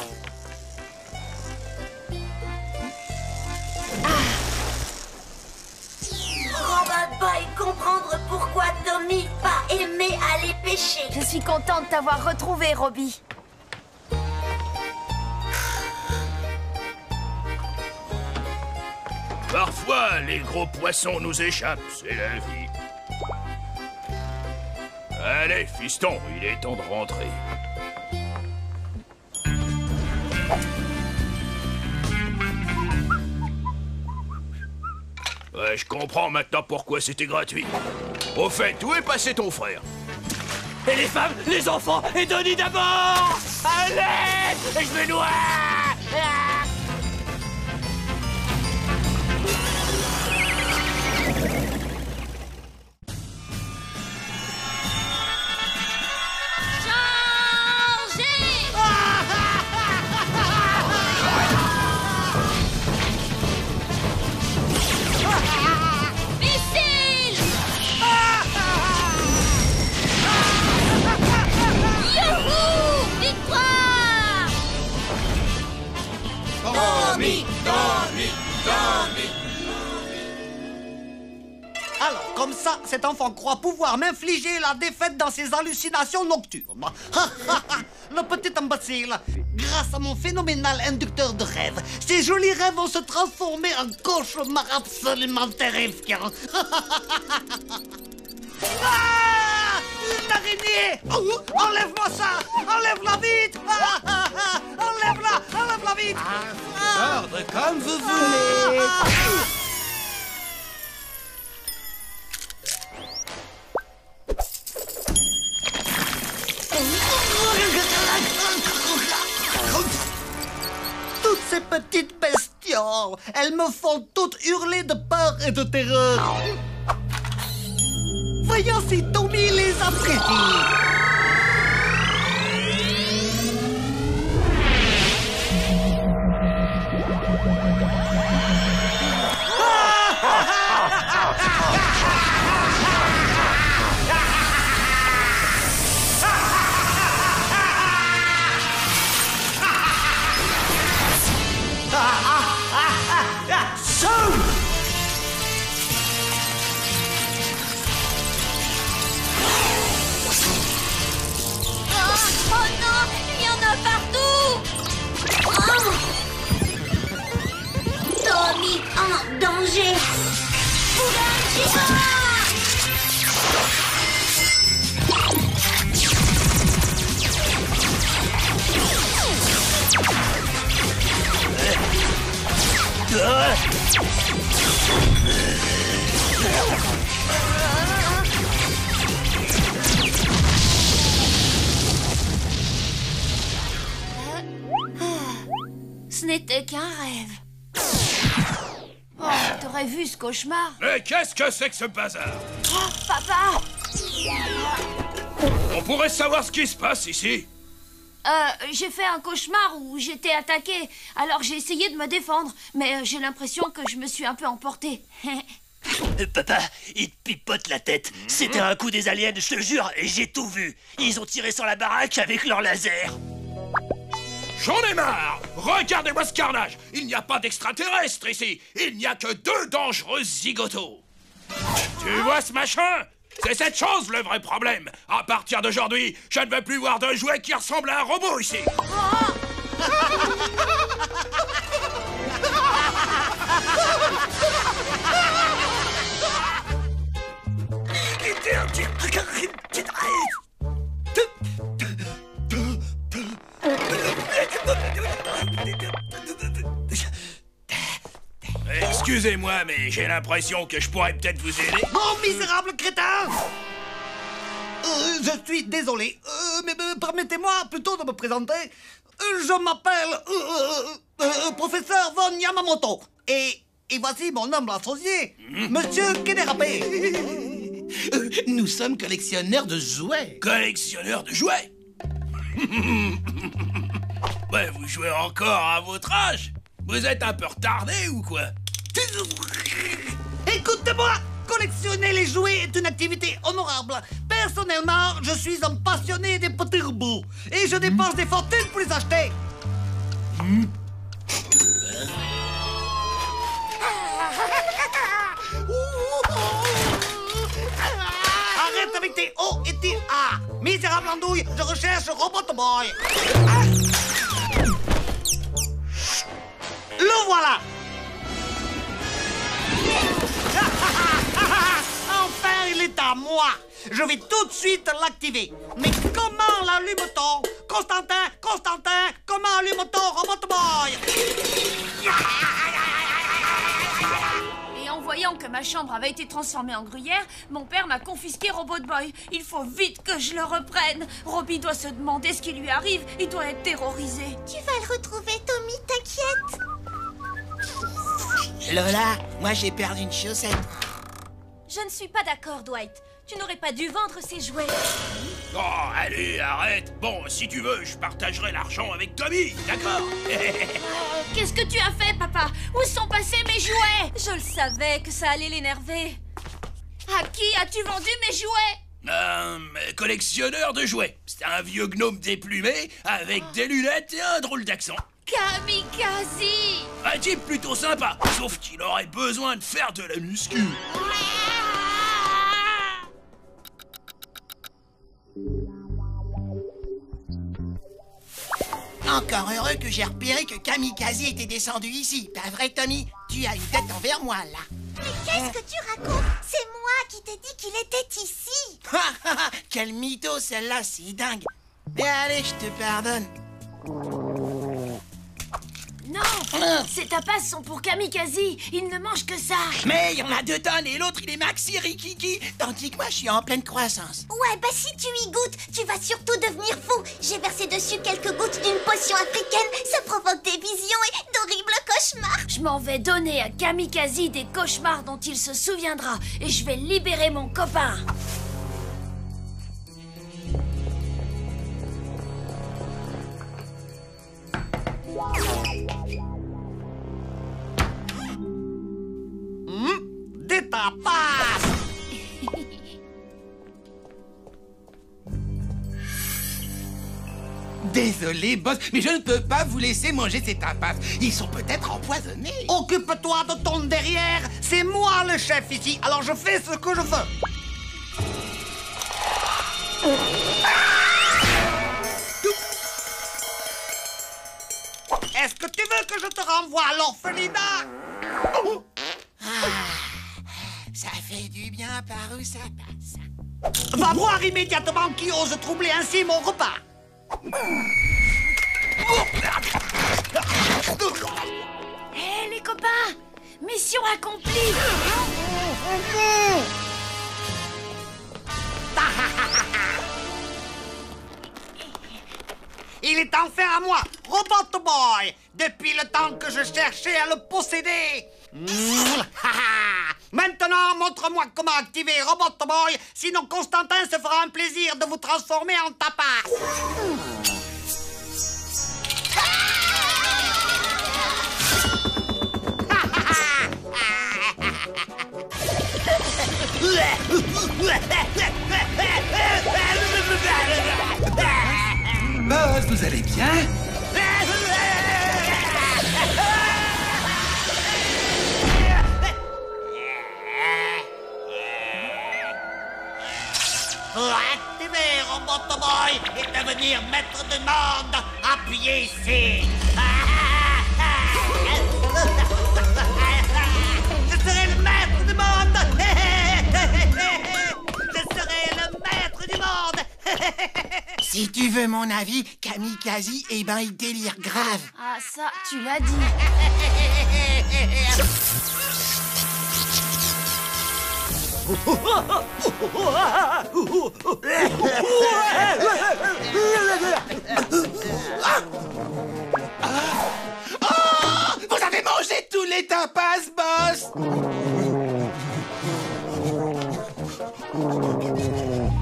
Robot Boy comprendre pourquoi Tommy pas aimé aller pêcher. Je suis contente de t'avoir retrouvé, Robbie. Parfois, les gros poissons nous échappent, c'est la vie. Allez, fiston, il est temps de rentrer. Ouais, je comprends maintenant pourquoi c'était gratuit. Au fait, où est passé ton frère? Et les femmes, les enfants, et Donnie d'abord! Allez! Je me noie! Ah! Alors, comme ça, cet enfant croit pouvoir m'infliger la défaite dans ses hallucinations nocturnes. Le petit imbécile. Grâce à mon phénoménal inducteur de rêves, ces jolis rêves vont se transformer en cauchemars absolument terrifiants. Ah! Une araignée! Enlève-moi ça! Enlève-la vite! Enlève-la! Enlève-la vite! Ordre comme vous voulez. Toutes ces petites bestioles, elles me font toutes hurler de peur et de terreur. Voyons si Tommy les apprécie. n'était qu'un rêve. Oh, t'aurais vu ce cauchemar? Mais qu'est-ce que c'est que ce bazar? Oh, papa! On pourrait savoir ce qui se passe ici. J'ai fait un cauchemar où j'étais attaquée. Alors j'ai essayé de me défendre, mais j'ai l'impression que je me suis un peu emportée. Papa, il te pipote la tête. C'était un coup des aliens, je te jure, et j'ai tout vu. Ils ont tiré sur la baraque avec leur laser. J'en ai marre! Regardez-moi ce carnage! Il n'y a pas d'extraterrestres ici! Il n'y a que 2 dangereux zigotos! Tu vois ce machin? C'est cette chose le vrai problème! À partir d'aujourd'hui, je ne veux plus voir de jouet qui ressemble à un robot ici! Excusez-moi, mais j'ai l'impression que je pourrais peut-être vous aider. Oh, misérable crétin! Je suis désolé, mais permettez-moi plutôt de me présenter. Je m'appelle professeur Von Yamamoto. Et voici mon humble associé, Monsieur Kederapé. Nous sommes collectionneurs de jouets. Collectionneur de jouets? Ouais, vous jouez encore à votre âge? Vous êtes un peu retardé ou quoi? Écoutez-moi! Collectionner les jouets est une activité honorable. Personnellement, je suis un passionné des petits robots. Et je dépense des fortunes pour les acheter. Arrête avec tes O et tes A. Misérable andouille, je recherche Robot Boy. Le voilà. Enfin, il est à moi. Je vais tout de suite l'activer. Mais comment l'allume-t-on? Constantin, comment allume-t-on Robot Boy? Et en voyant que ma chambre avait été transformée en gruyère, mon père m'a confisqué Robot Boy. Il faut vite que je le reprenne. Robbie doit se demander ce qui lui arrive. Il doit être terrorisé. Tu vas le retrouver, Tommy, t'inquiète. Lola, moi j'ai perdu une chaussette. Je ne suis pas d'accord, Dwight. Tu n'aurais pas dû vendre ces jouets. Oh, allez, arrête. Bon, si tu veux, je partagerai l'argent avec Tommy, d'accord? Qu'est-ce que tu as fait, papa? Où sont passés mes jouets? Je le savais que ça allait l'énerver. À qui as-tu vendu mes jouets? Collectionneur de jouets. C'est un vieux gnome déplumé avec des lunettes et un drôle d'accent. Kamikaze! Un type plutôt sympa, sauf qu'il aurait besoin de faire de la muscu. Encore heureux que j'ai repéré que Kamikaze était descendu ici. Pas vrai, Tommy? Tu as une tête envers moi, là. Mais qu'est-ce que tu racontes? C'est moi qui t'ai dit qu'il était ici. Quel mytho, celle-là, c'est dingue. Mais allez, je te pardonne. Non, ces tapas sont pour Kamikaze. Il ne mange que ça. Mais il y en a 2 tonnes et l'autre, il est maxi rikiki. Tandis que moi, je suis en pleine croissance. Ouais, bah si tu y goûtes, tu vas surtout devenir fou. J'ai versé dessus quelques gouttes d'une potion africaine. Ça provoque des visions et d'horribles cauchemars. Je m'en vais donner à Kamikaze des cauchemars dont il se souviendra. Et je vais libérer mon copain. Des tapas. Désolé, boss, mais je ne peux pas vous laisser manger ces tapas. Ils sont peut-être empoisonnés. Occupe-toi de ton derrière. C'est moi le chef ici, alors je fais ce que je veux. Est-ce que tu veux que je te renvoie à l'orphelinat? Ça fait du bien par où ça passe. Va voir immédiatement qui ose troubler ainsi mon repas. Hé, les copains! Mission accomplie! Il Il est enfin à moi, Robot Boy, depuis le temps que je cherchais à le posséder. Maintenant, montre-moi comment activer Robot Boy, sinon Constantin se fera un plaisir de vous transformer en tapas. Boss, vous allez bien? Pour activer Robot Boy et devenir maître du monde, appuyez ici. Je serai le maître du monde. Je serai le maître du monde. Si tu veux mon avis, Kamikaze, eh ben, il délire grave. Ah, ça, tu l'as dit. Vous avez mangé tous les tapas, boss!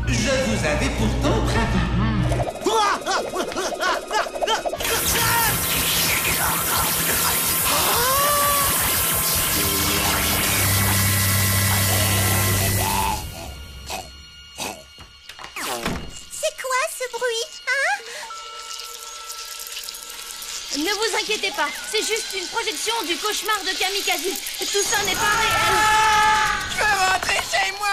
Je vous avais pourtant prévenu. C'est quoi ce bruit, hein? Ne vous inquiétez pas, c'est juste une projection du cauchemar de Kamikaze. Tout ça n'est pas réel. Je veux rentrer chez moi!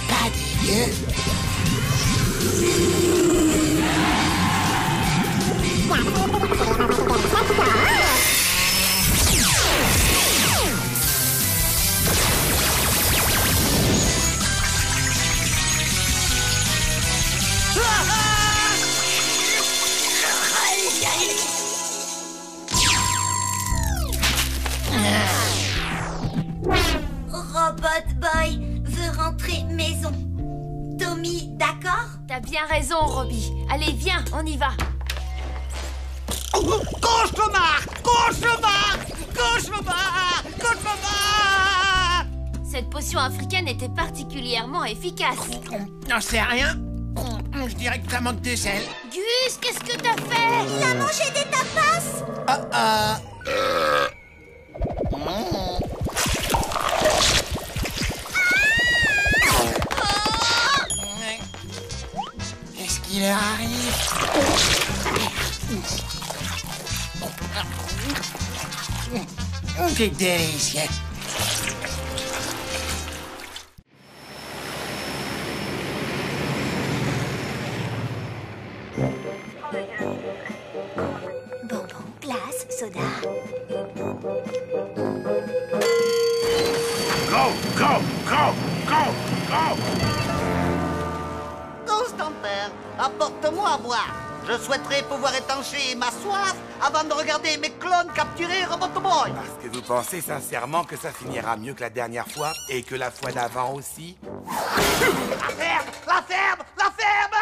Pas dégueu. Robot Boy veut rentrer maison. Tommy, d'accord? T'as bien raison, Robbie. Allez, viens, on y va. Cauchemar! Cauchemar! Cauchemar! Cauchemar! Cette potion africaine était particulièrement efficace. J'en sais rien. Je dirais que ça manque de sel. Gus, qu'est-ce que t'as fait? Il a mangé des tapas. Qu'est-ce qui leur arrive? C'est délicieux. Bonbon, glace, soda. Go, go, go, go, go! Constantin, apporte-moi à boire. Je souhaiterais pouvoir étancher ma soif avant de regarder mes clones capturer Robot Boy. Parce que vous pensez sincèrement que ça finira mieux que la dernière fois et que la fois d'avant aussi? La ferme! La ferme! La ferme!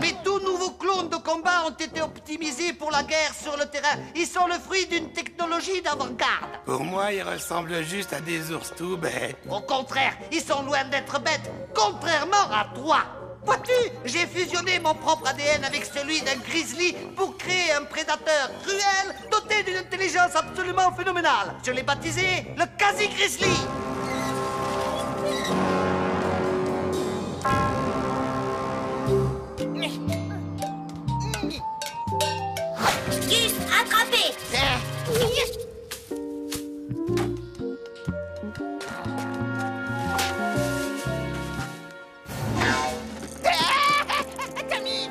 Mes tout nouveaux clones de combat ont été optimisés pour la guerre sur le terrain. Ils sont le fruit d'une technologie d'avant-garde. Pour moi, ils ressemblent juste à des ours tout bêtes. Au contraire, ils sont loin d'être bêtes, contrairement à toi. Vois-tu, j'ai fusionné mon propre ADN avec celui d'un grizzly pour créer un prédateur cruel doté d'une intelligence absolument phénoménale. Je l'ai baptisé le Quasi-Grizzly. Gus, attrapé. Tommy!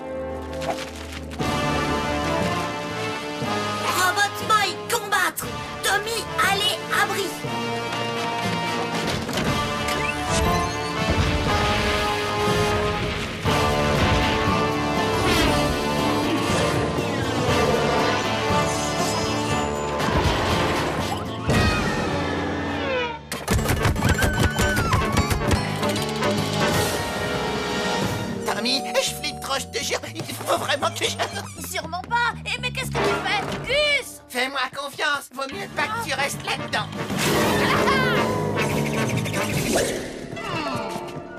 je te jure, il faut vraiment que je... Sûrement pas. Eh, mais qu'est-ce que tu fais, Gus? Fais-moi confiance, vaut mieux pas que tu restes là-dedans.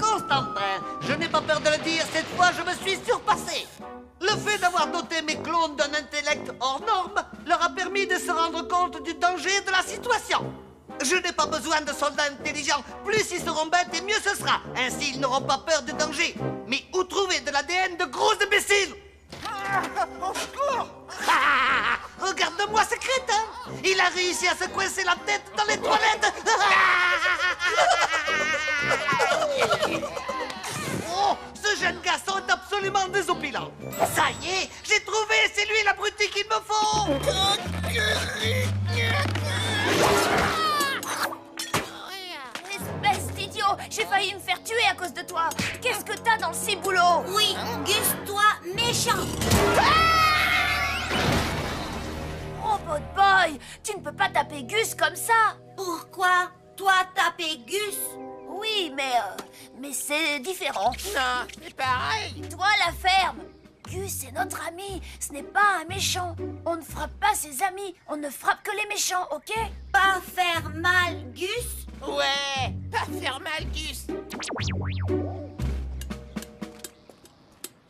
Constantin, je n'ai pas peur de le dire, cette fois je me suis surpassé. Le fait d'avoir doté mes clones d'un intellect hors norme leur a permis de se rendre compte du danger de la situation. Je n'ai pas besoin de soldats intelligents. Plus ils seront bêtes et mieux ce sera. Ainsi, ils n'auront pas peur du danger. Mais où trouver de l'ADN de gros imbéciles? Au secours! Regarde-moi ce crétin! Il a réussi à se coincer la tête dans les toilettes! Oh, ce jeune garçon est absolument désopilant. Ça y est, j'ai trouvé, c'est lui l'abruti qu'il me faut! Espèce d'idiot! J'ai failli me faire tuer à cause de toi! Qu'est-ce que t'as dans le ciboulot? Oui, Gus, toi, méchant. Robot Boy! Tu ne peux pas taper Gus comme ça! Pourquoi? Toi, taper Gus? Oui, mais c'est différent. Non, c'est pareil. Toi, la ferme! Gus est notre ami, ce n'est pas un méchant. On ne frappe pas ses amis, on ne frappe que les méchants, ok? Pas faire mal, Gus? Ouais, pas faire mal, Gus.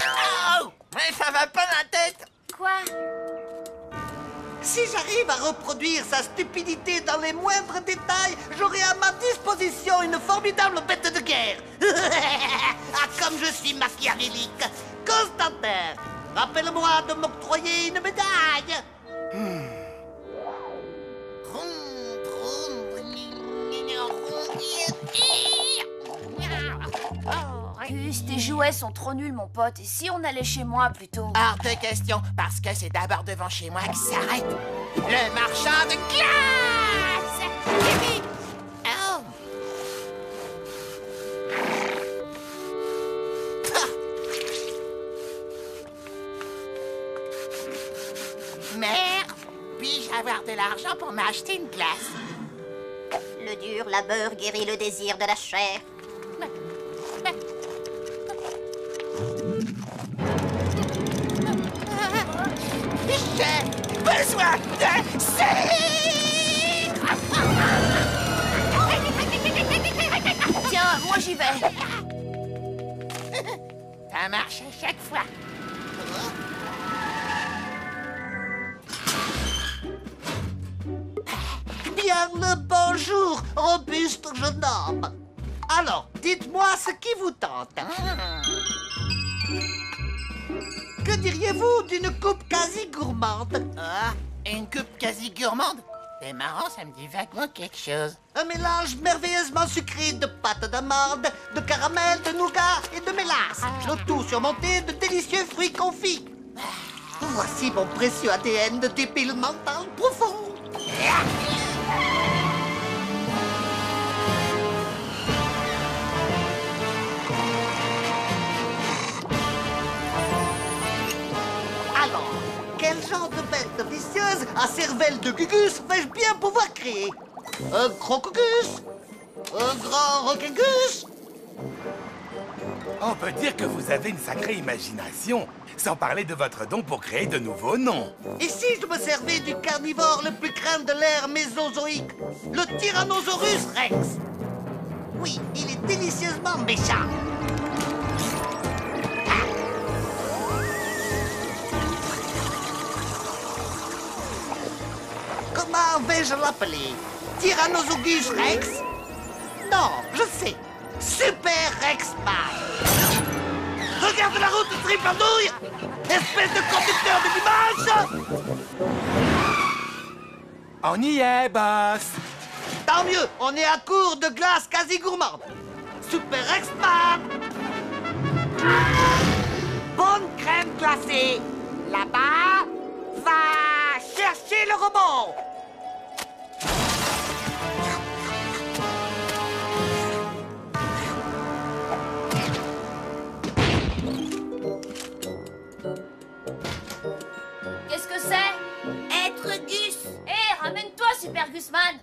Oh, mais ça va pas la tête. Quoi? Si j'arrive à reproduire sa stupidité dans les moindres détails, j'aurai à ma disposition une formidable bête de guerre. Ah, comme je suis machiavélique. Constantin, rappelle-moi de m'octroyer une médaille. Gus, tes jouets sont trop nuls, mon pote. Et si on allait chez moi plutôt? Hors de question, parce que c'est d'abord devant chez moi que ça s'arrête. Le marchand de glace! Oh. Mère, puis-je avoir de l'argent pour m'acheter une glace? Le dur labeur guérit le désir de la chair. J'ai besoin de sucre! Tiens, moi j'y vais. Ça marche à chaque fois. Bien le bonjour, robuste jeune homme. Alors, dites-moi ce qui vous tente. Que diriez-vous d'une coupe quasi gourmande? Ah, une coupe quasi gourmande? C'est marrant, ça me dit vaguement quelque chose. Un mélange merveilleusement sucré de pâte d'amande, de caramel, de nougat et de mélasse. Le tout surmonté de délicieux fruits confits. Voici mon précieux ADN de débile mental profond. Alors, quel genre de bête vicieuse à cervelle de Gugus vais-je bien pouvoir créer? Un crocodile? Un grand roquegus? On peut dire que vous avez une sacrée imagination, sans parler de votre don pour créer de nouveaux noms. Et si je me servais du carnivore le plus craint de l'ère mésozoïque, le Tyrannosaurus Rex? Oui, il est délicieusement méchant. Comment vais-je l'appeler? Tyrannosaurus Rex? Non, je sais. Super Rex-Man. Regarde la route, triple andouille! Espèce de conducteur de dimanche! On y est, boss! Tant mieux, on est à court de glace quasi gourmande. Super Rex-Man! Bonne crème glacée. Là-bas, va chercher le robot. Qu'est-ce que c'est? Être Gus. Hé, ramène-toi, Super Gusman.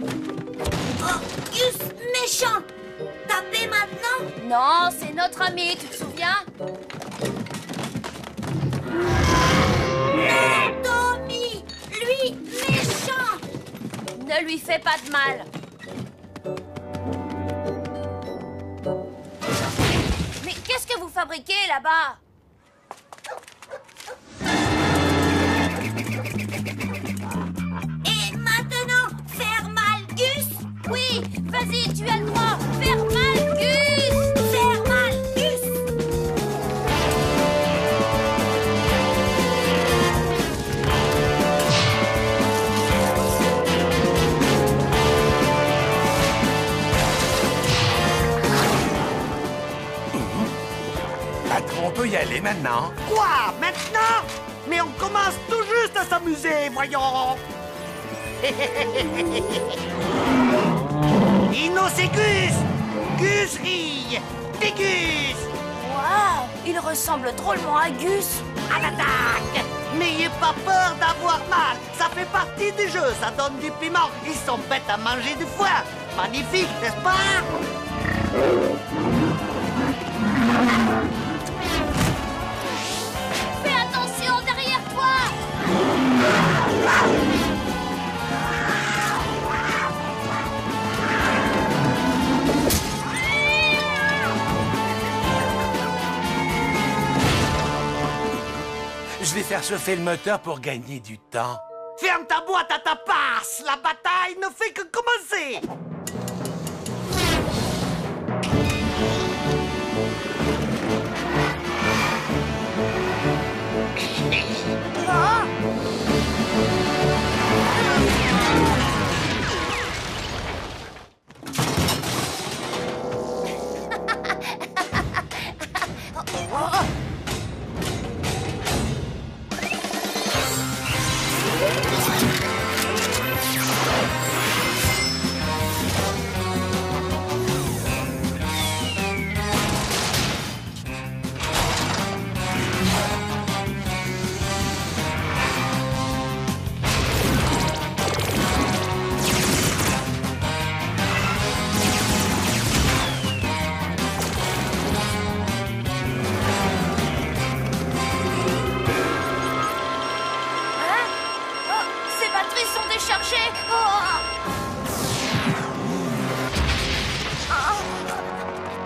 Oh, Gus méchant. Taper maintenant? Non, c'est notre ami, tu te souviens? Non, Tommy! Lui, méchant! Ne lui fais pas de mal. Mais qu'est-ce que vous fabriquez là-bas? Et maintenant, faire mal, Gus? Oui, vas-y, tu as le droit. Faire mal, Gus! Faire mal, Gus! Patron, on peut y aller maintenant? Quoi, maintenant? Mais on commence tout juste à s'amuser, voyons. Inno, c'est Gus! Gus rit! Des Gus! Waouh, il ressemble drôlement à Gus. À l'attaque! N'ayez pas peur d'avoir mal, ça fait partie du jeu, ça donne du piment. Ils sont bêtes à manger du foie. Magnifique, n'est-ce pas? Fais attention derrière toi. Je vais faire chauffer le moteur pour gagner du temps. Ferme ta boîte à ta passe, la bataille ne fait que commencer.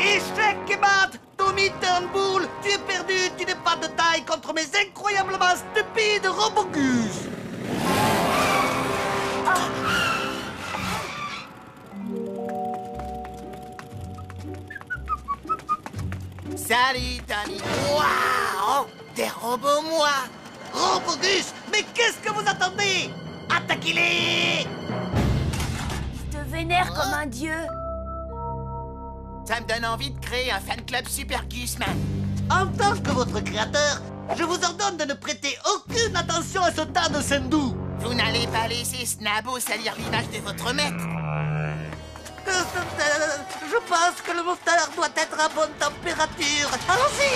Échec et mat! Tommy Turnbull, tu es perdu, tu n'es pas de taille contre mes incroyablement stupides Robogus! Salut, Tommy! Waouh! Des robots, moi! Robogus, mais qu'est-ce que vous attendez? Attaquez-les! Il te vénère comme un dieu. Ça me donne envie de créer un fan club Super Gusman. En tant que votre créateur, je vous ordonne de ne prêter aucune attention à ce tas de sendou. Vous n'allez pas laisser Snabo salir l'image de votre maître. Je pense que le moteur doit être à bonne température. Allons-y!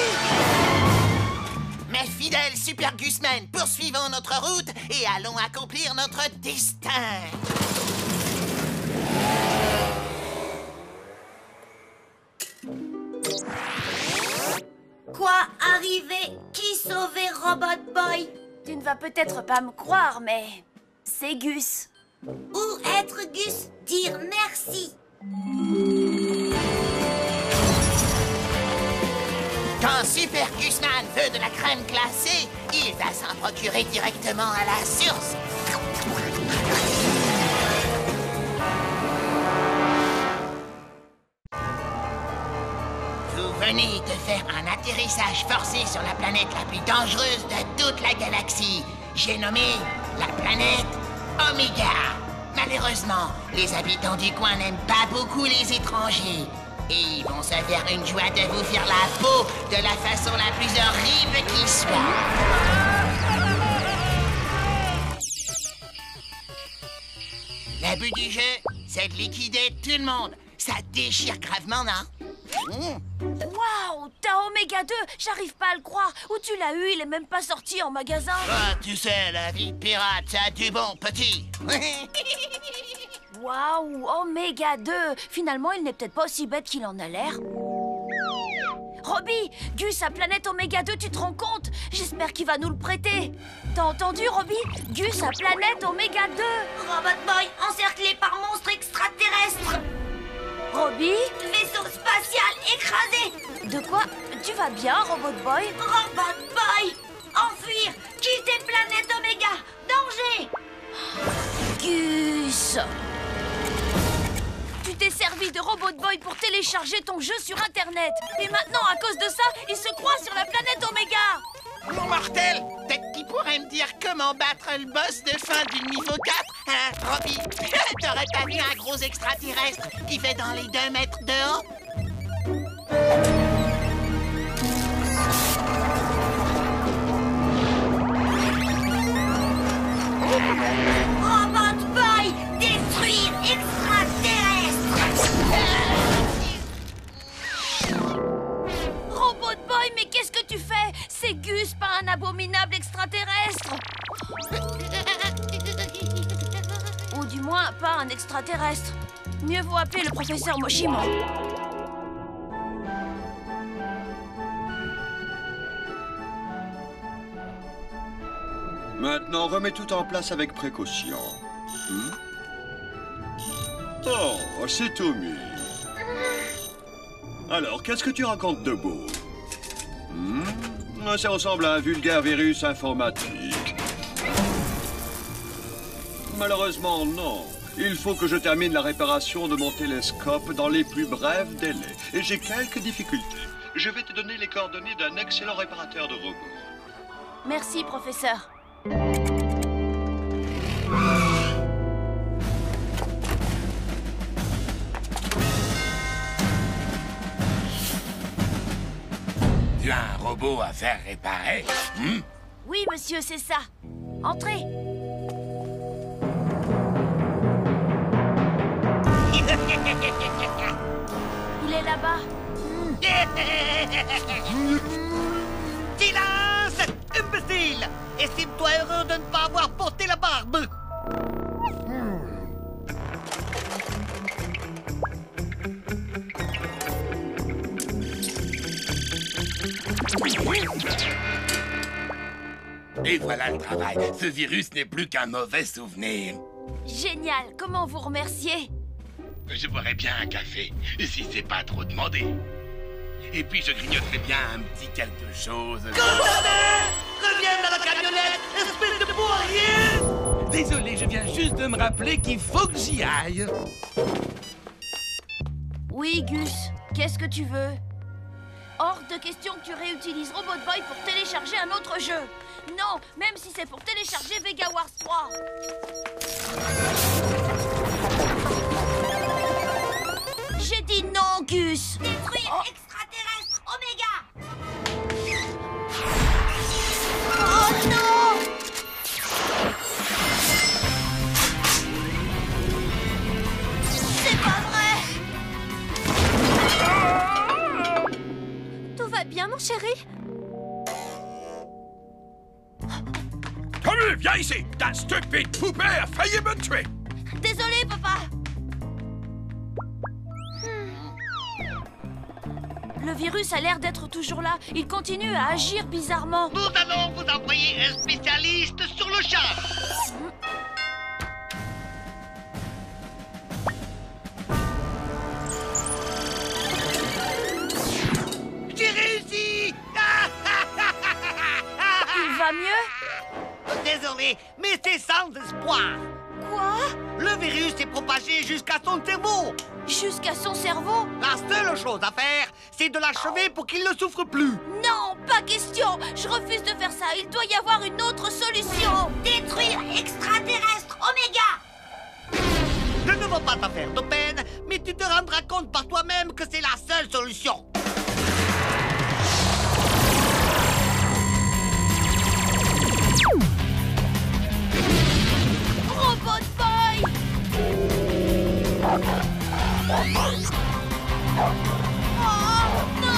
Mes fidèles Super Gusmen, poursuivons notre route et allons accomplir notre destin. Quoi arriver? Qui sauver Robot Boy? Tu ne vas peut-être pas me croire, mais c'est Gus. Où être Gus? Dire merci. Quand Super Gusman veut de la crème glacée, il va s'en procurer directement à la source. Vous venez de faire un atterrissage forcé sur la planète la plus dangereuse de toute la galaxie. J'ai nommé la planète Omega. Malheureusement, les habitants du coin n'aiment pas beaucoup les étrangers. Et ils vont se faire une joie de vous faire la peau de la façon la plus horrible qui soit. Le but du jeu, c'est de liquider tout le monde. Ça déchire gravement, non? Waouh, t'as Oméga 2, j'arrive pas à le croire. Où tu l'as eu? Il est même pas sorti en magasin. Ah, tu sais, la vie de pirate, ça a du bon, petit. Waouh, Oméga 2. Finalement, il n'est peut-être pas aussi bête qu'il en a l'air. Robbie, Gus à Planète Oméga 2, tu te rends compte? J'espère qu'il va nous le prêter. T'as entendu, Robbie? Gus à Planète Oméga 2. Robot Boy encerclé par monstres extraterrestres. Robbie? Vaisseau spatial écrasé. De quoi? Tu vas bien, Robot Boy? Robot Boy, enfuir, quitter Planète Oméga, danger. Gus! Tu t'es servi de Robot Boy pour télécharger ton jeu sur Internet. Et maintenant, à cause de ça, il se croit sur la planète Oméga. Mon mortel, peut-être qu'il pourrait me dire comment battre le boss de fin du niveau 4, hein, Robbie? T'aurais pas vu un gros extraterrestre qui fait dans les 2 mètres de haut? Robot Boy, détruire extraterrestre. Robot Boy, mais qu'est-ce que tu fais? C'est Gus, pas un abominable extraterrestre. Ou du moins, pas un extraterrestre. Mieux vaut appeler le professeur Moshimo. Maintenant, remets tout en place avec précaution. Oh, c'est Tommy. Alors, qu'est-ce que tu racontes de beau? Ça ressemble à un vulgaire virus informatique. Malheureusement, non. Il faut que je termine la réparation de mon télescope dans les plus brefs délais. Et j'ai quelques difficultés. Je vais te donner les coordonnées d'un excellent réparateur de robots. Merci, professeur. Tu as un robot à faire réparer? Oui, monsieur, c'est ça. Entrez. Il est là-bas. Silence! Imbécile! Estime-toi heureux de ne pas avoir porté la barbe! Et voilà le travail. Ce virus n'est plus qu'un mauvais souvenir. Génial. Comment vous remercier? Je boirais bien un café, si c'est pas trop demandé. Et puis je grignoterais bien un petit quelque chose. Condamné! Reviens dans la camionnette, espèce de pourrier! Désolé, je viens juste de me rappeler qu'il faut que j'y aille. Oui, Gus. Qu'est-ce que tu veux? Hors de question que tu réutilises Robot Boy pour télécharger un autre jeu. Non, même si c'est pour télécharger Vega Wars 3. J'ai dit non, Gus. Détruire extraterrestre Oméga. Oh non! C'est pas vrai! Tout va bien, mon chéri? Tommy, viens ici! Ta stupide poupée a failli me tuer! Désolé, papa. Le virus a l'air d'être toujours là. Il continue à agir bizarrement. Nous allons vous envoyer un spécialiste sur le champ. J'ai réussi. Il va mieux? Désolé, mais c'est sans espoir. Quoi? Le virus s'est propagé jusqu'à son cerveau. Jusqu'à son cerveau? La seule chose à faire, c'est de l'achever pour qu'il ne souffre plus. Non, pas question. Je refuse de faire ça. Il doit y avoir une autre solution. Détruire extraterrestre Oméga. Je ne veux pas t'en faire de peine, mais tu te rendras compte par toi-même que c'est la seule solution. Robot Boy! Oh non!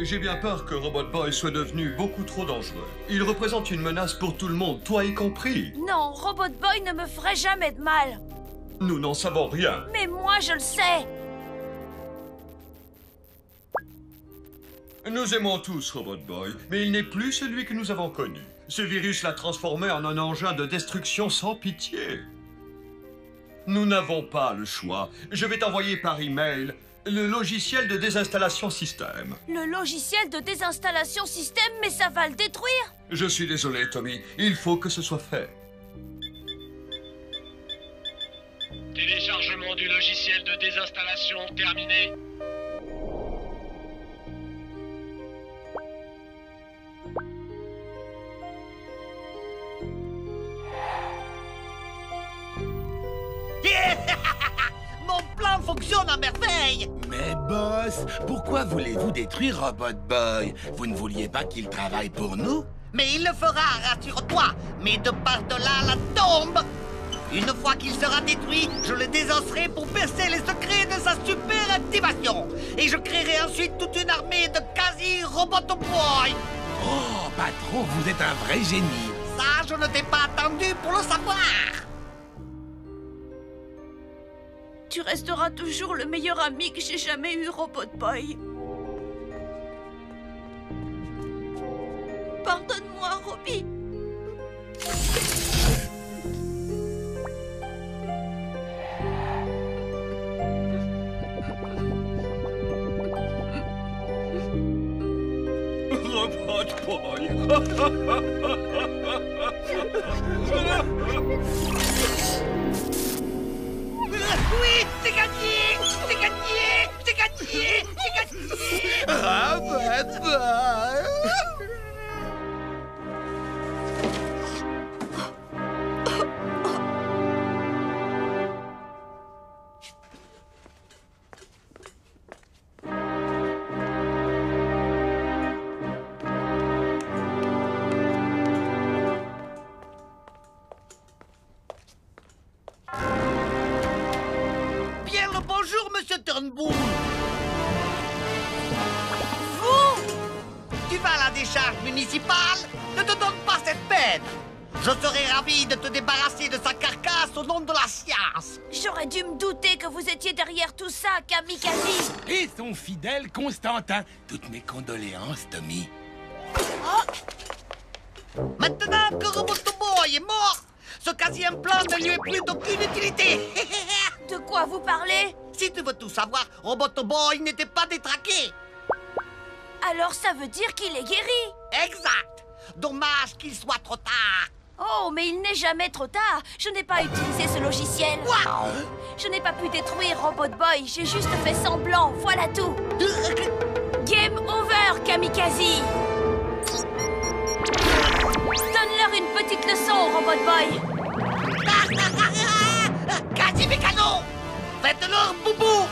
J'ai bien peur que Robot Boy soit devenu beaucoup trop dangereux. Il représente une menace pour tout le monde, toi y compris. Non, Robot Boy ne me ferait jamais de mal. Nous n'en savons rien. Mais moi, je le sais. Nous aimons tous Robot Boy, mais il n'est plus celui que nous avons connu. Ce virus l'a transformé en un engin de destruction sans pitié. Nous n'avons pas le choix. Je vais t'envoyer par email le logiciel de désinstallation système. Le logiciel de désinstallation système, mais ça va le détruire. Je suis désolé, Tommy. Il faut que ce soit fait. Téléchargement du logiciel de désinstallation terminé. Mon plan fonctionne à merveille. Mais boss, pourquoi voulez-vous détruire Robot Boy? Vous ne vouliez pas qu'il travaille pour nous? Mais il le fera, rassure-toi. Mais de par-delà la tombe. Une fois qu'il sera détruit, je le désosserai pour percer les secrets de sa super activation. Et je créerai ensuite toute une armée de quasi-Robot Boy. Oh, patron, vous êtes un vrai génie. Ça, je ne t'ai pas attendu pour le savoir. Tu resteras toujours le meilleur ami que j'ai jamais eu, Robot Boy. Pardonne-moi, Robbie. Robot Boy. Oui, c'est gagné! C'est gagné! C'est gagné! C'est gagné! Robot Boy. Bonjour, Monsieur Turnbull. Vous? Tu vas à la décharge municipale? Ne te donne pas cette peine. Je serais ravi de te débarrasser de sa carcasse au nom de la science. J'aurais dû me douter que vous étiez derrière tout ça, Kamikaze. Et son fidèle Constantin. Toutes mes condoléances, Tommy. Oh. Maintenant que Robot Boy est mort, ce quasi-implant ne lui est plus d'aucune utilité. De quoi vous parlez? Si tu veux tout savoir, Robot Boy n'était pas détraqué. Alors ça veut dire qu'il est guéri? Exact. Dommage qu'il soit trop tard. Oh, mais il n'est jamais trop tard. Je n'ai pas utilisé ce logiciel. Quoi? Je n'ai pas pu détruire Robot Boy. J'ai juste fait semblant. Voilà tout. Game over, Kamikaze. Donne-leur une petite leçon, Robot Boy. Quasi mécano. Faites-leur boubou.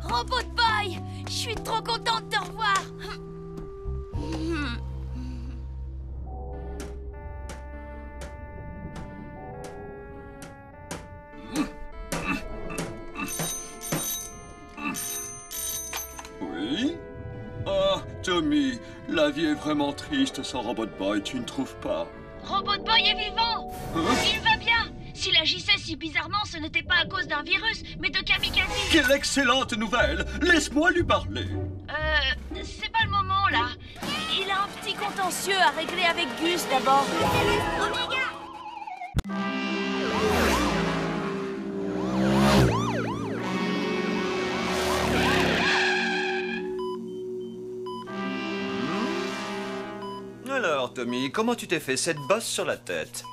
Robot Boy, je suis trop contente de te revoir. Oui? Ah, Tommy, la vie est vraiment triste sans Robot Boy, tu ne trouves pas? Robot Boy est vivant. Hein? Il va bien. S'il agissait si bizarrement, ce n'était pas à cause d'un virus, mais de kamikaze. Quelle excellente nouvelle! Laisse-moi lui parler. C'est pas le moment, là. Il a un petit contentieux à régler avec Gus d'abord. Oméga! Alors, Tommy, comment tu t'es fait cette bosse sur la tête?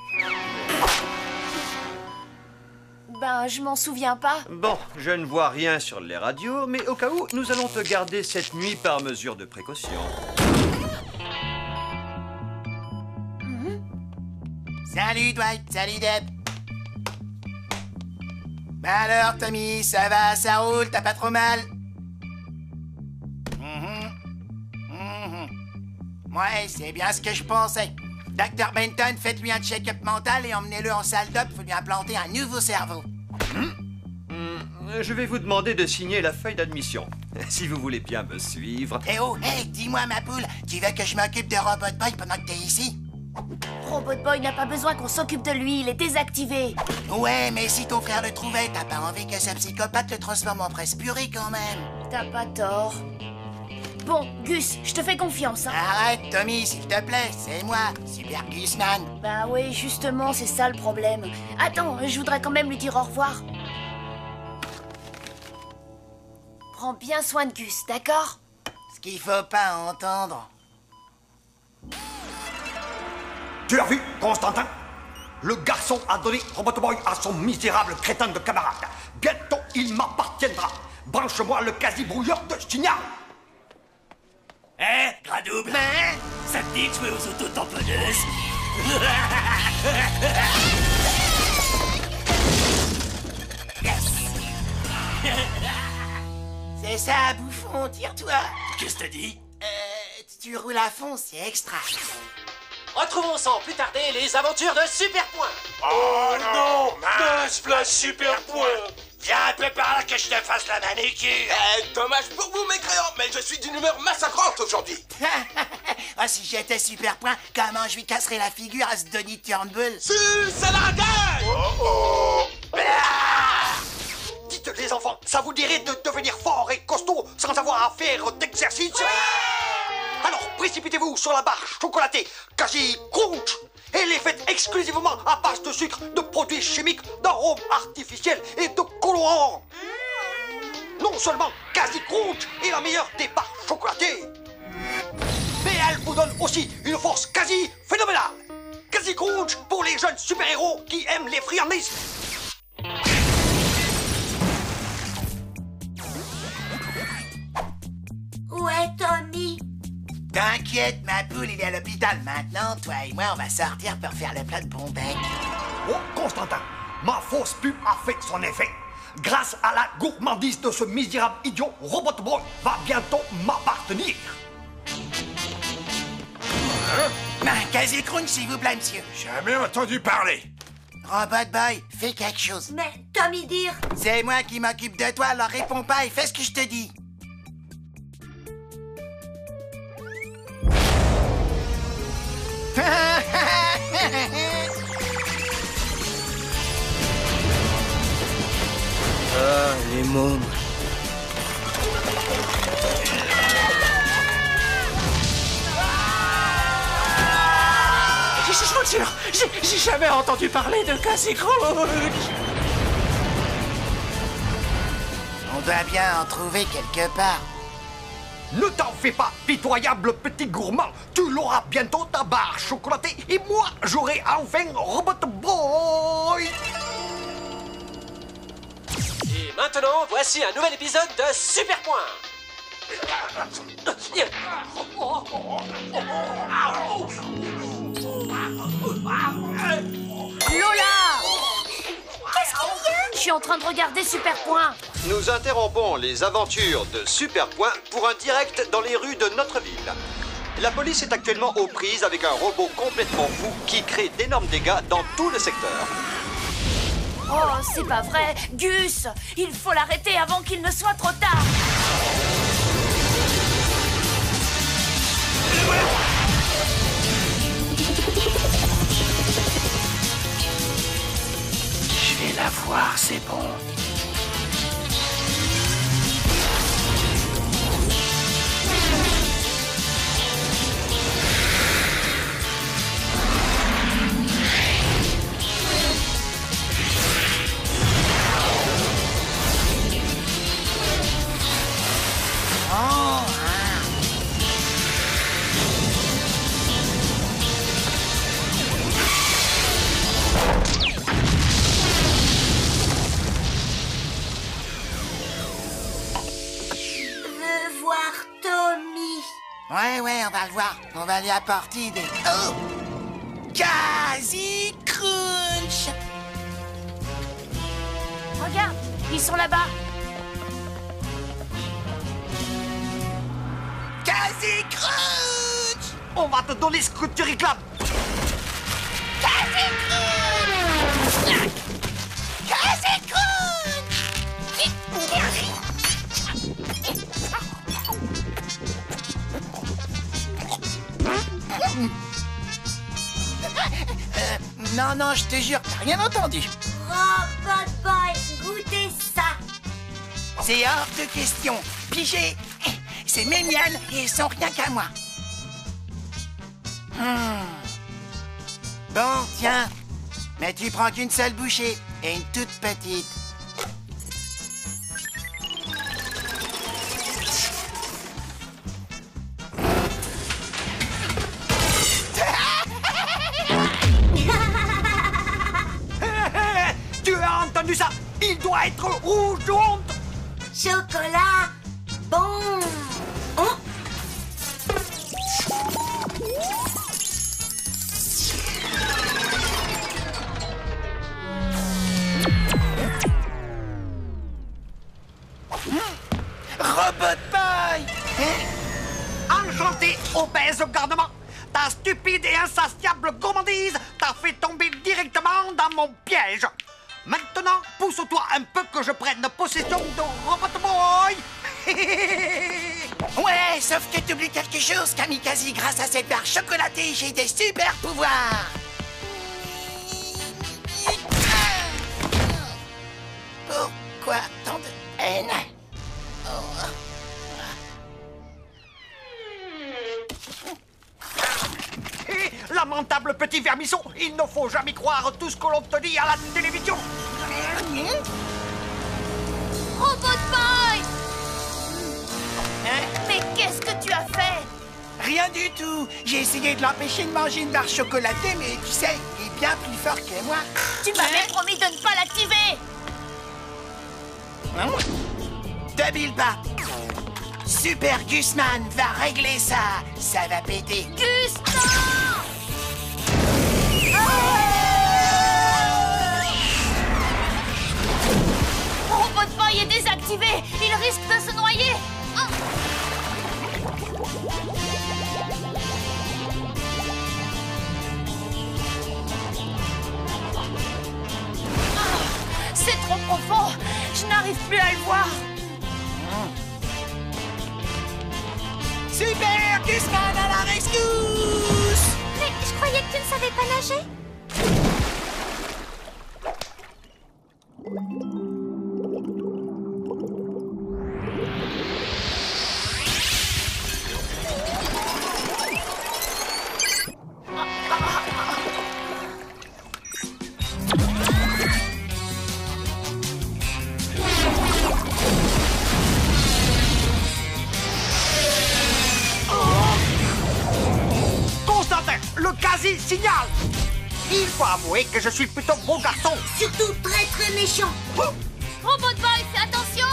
Ben, je m'en souviens pas. Bon, je ne vois rien sur les radios, mais au cas où, nous allons te garder cette nuit par mesure de précaution. Salut Dwight, salut Deb. Bah alors Tommy, ça va, ça roule, t'as pas trop mal? Ouais, c'est bien ce que je pensais. Dr Benton, faites-lui un check-up mental et emmenez-le en salle d'op, faut lui implanter un nouveau cerveau. Je vais vous demander de signer la feuille d'admission, si vous voulez bien me suivre. Eh oh, hey, dis-moi ma poule, tu veux que je m'occupe de Robot Boy pendant que t'es ici? Robot Boy n'a pas besoin qu'on s'occupe de lui, il est désactivé. Ouais, mais si ton frère le trouvait, t'as pas envie que ce psychopathe le transforme en presse purée quand même. T'as pas tort. Bon, Gus, je te fais confiance, hein. Arrête, Tommy, s'il te plaît, c'est moi, Super Gusman. Bah oui, justement, c'est ça le problème. Attends, je voudrais quand même lui dire au revoir. Prends bien soin de Gus, d'accord? Ce qu'il faut pas entendre. Tu l'as vu, Constantin? Le garçon a donné Robot Boy à son misérable crétin de camarade. Bientôt, il m'appartiendra. Branche-moi le quasi-brouilleur de signal. Gradouble, ça te dit de jouer aux auto-tamponneuses? C'est ça, bouffon, tire-toi. Qu'est-ce que t'as dit? Tu roules à fond, c'est extra. Retrouvons sans plus tarder les aventures de Super Point. Oh non, mince place Super Point. Viens un peu par là que je te fasse la manicure. Dommage pour vous, mécréants, mais je suis d'une humeur massacrante aujourd'hui. Ah, si j'étais Super Point, comment je lui casserais la figure à ce Donny Turnbull? Si, c'est la gueule! Dites les enfants, ça vous dirait de devenir fort et costaud sans avoir à faire d'exercice? Alors précipitez-vous sur la barre chocolatée Quasi Crunch et les faites exclusivement à base de sucre, de produits chimiques, d'arômes artificiels et de colorants. Non seulement Quasi Crunch est la meilleure des barres chocolatées, mais elle vous donne aussi une force quasi phénoménale. Quasi Crunch pour les jeunes super-héros qui aiment les friandises. Où est Tommy? T'inquiète, ma poule, il est à l'hôpital maintenant. Toi et moi, on va sortir pour faire le plat de bon bec. Oh, Constantin, ma fausse pub a fait son effet. Grâce à la gourmandise de ce misérable idiot, Robot Boy va bientôt m'appartenir. Quasi Crunch, s'il vous plaît, monsieur. Jamais entendu parler. Robot Boy, fais quelque chose. Mais Tommy dire. C'est moi qui m'occupe de toi, alors réponds pas et fais ce que je te dis. Ah, les mômes. Je vous jure, j'ai jamais entendu parler de Quasi Crunch. On doit bien en trouver quelque part. Ne t'en fais pas, pitoyable petit gourmand. Tu l'auras bientôt ta barre chocolatée et moi, j'aurai enfin Robot Boy. Et maintenant, voici un nouvel épisode de Super Point. Lola! Qu'est-ce qu'il y a? Je suis en train de regarder Super Point. Nous interrompons les aventures de Super Point pour un direct dans les rues de notre ville. La police est actuellement aux prises avec un robot complètement fou qui crée d'énormes dégâts dans tout le secteur. Oh, c'est pas vrai. Gus, il faut l'arrêter avant qu'il ne soit trop tard. la voir, c'est bon. Ouais, on va le voir. On va lui apporter des... Oh! Quasi Crunch! Regarde, ils sont là-bas. Quasi Crunch! On va te donner ce que tu réclames. Quasi Crunch! Quasi Crunch! Non, je te jure, t'as rien entendu. Robot Boy, goûtez ça. C'est hors de question. Pigé, c'est mes miels et ils sont rien qu'à moi. Bon, tiens. Mais tu prends qu'une seule bouchée et une toute petite. Tu as entendu ça? Il doit être rouge de honte. Chocolat, bon. Oh. Robot Boy! Enchanté, obèse gardement. Ta stupide et insatiable gourmandise t'a fait tomber directement dans mon piège. Maintenant, pousse-toi un peu que je prenne possession de Robot Boy. Ouais, sauf que tu oublies quelque chose, Kamikaze. Grâce à cette barre chocolatée, j'ai des super pouvoirs. Pourquoi tant de haine? Lamentable petit vermisseau, il ne faut jamais croire tout ce que l'on te dit à la télévision. Robot Boy! Mais qu'est-ce que tu as fait? Rien du tout. J'ai essayé de l'empêcher de manger une barre chocolatée, mais tu sais, il est bien plus fort que moi. Tu m'avais promis de ne pas l'activer. Double pas. Super Gusman va régler ça. Ça va péter. Gusman! Robot Boy est désactivé. Il risque de se noyer. C'est trop profond. Je n'arrive plus à le voir. Super Gusman à la rescousse! Mais je croyais que tu ne savais pas nager. Le quasi signal. Il faut avouer que je suis plutôt bon garçon. Surtout très très méchant. Robot Boy, fais attention.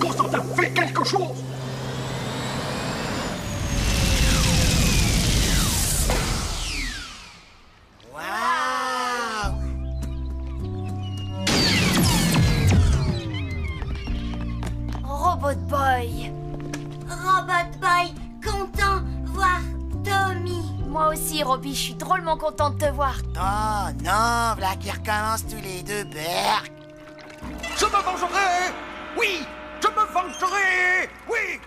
Constantin, fais quelque chose! Robot Boy. Robot Boy, content voir Tommy. Moi aussi, Robbie, je suis drôlement contente de te voir. Oh non, voilà qu'ils recommencent tous les deux, Berk. Je me vengerai! Oui! Je me vengerai! Oui!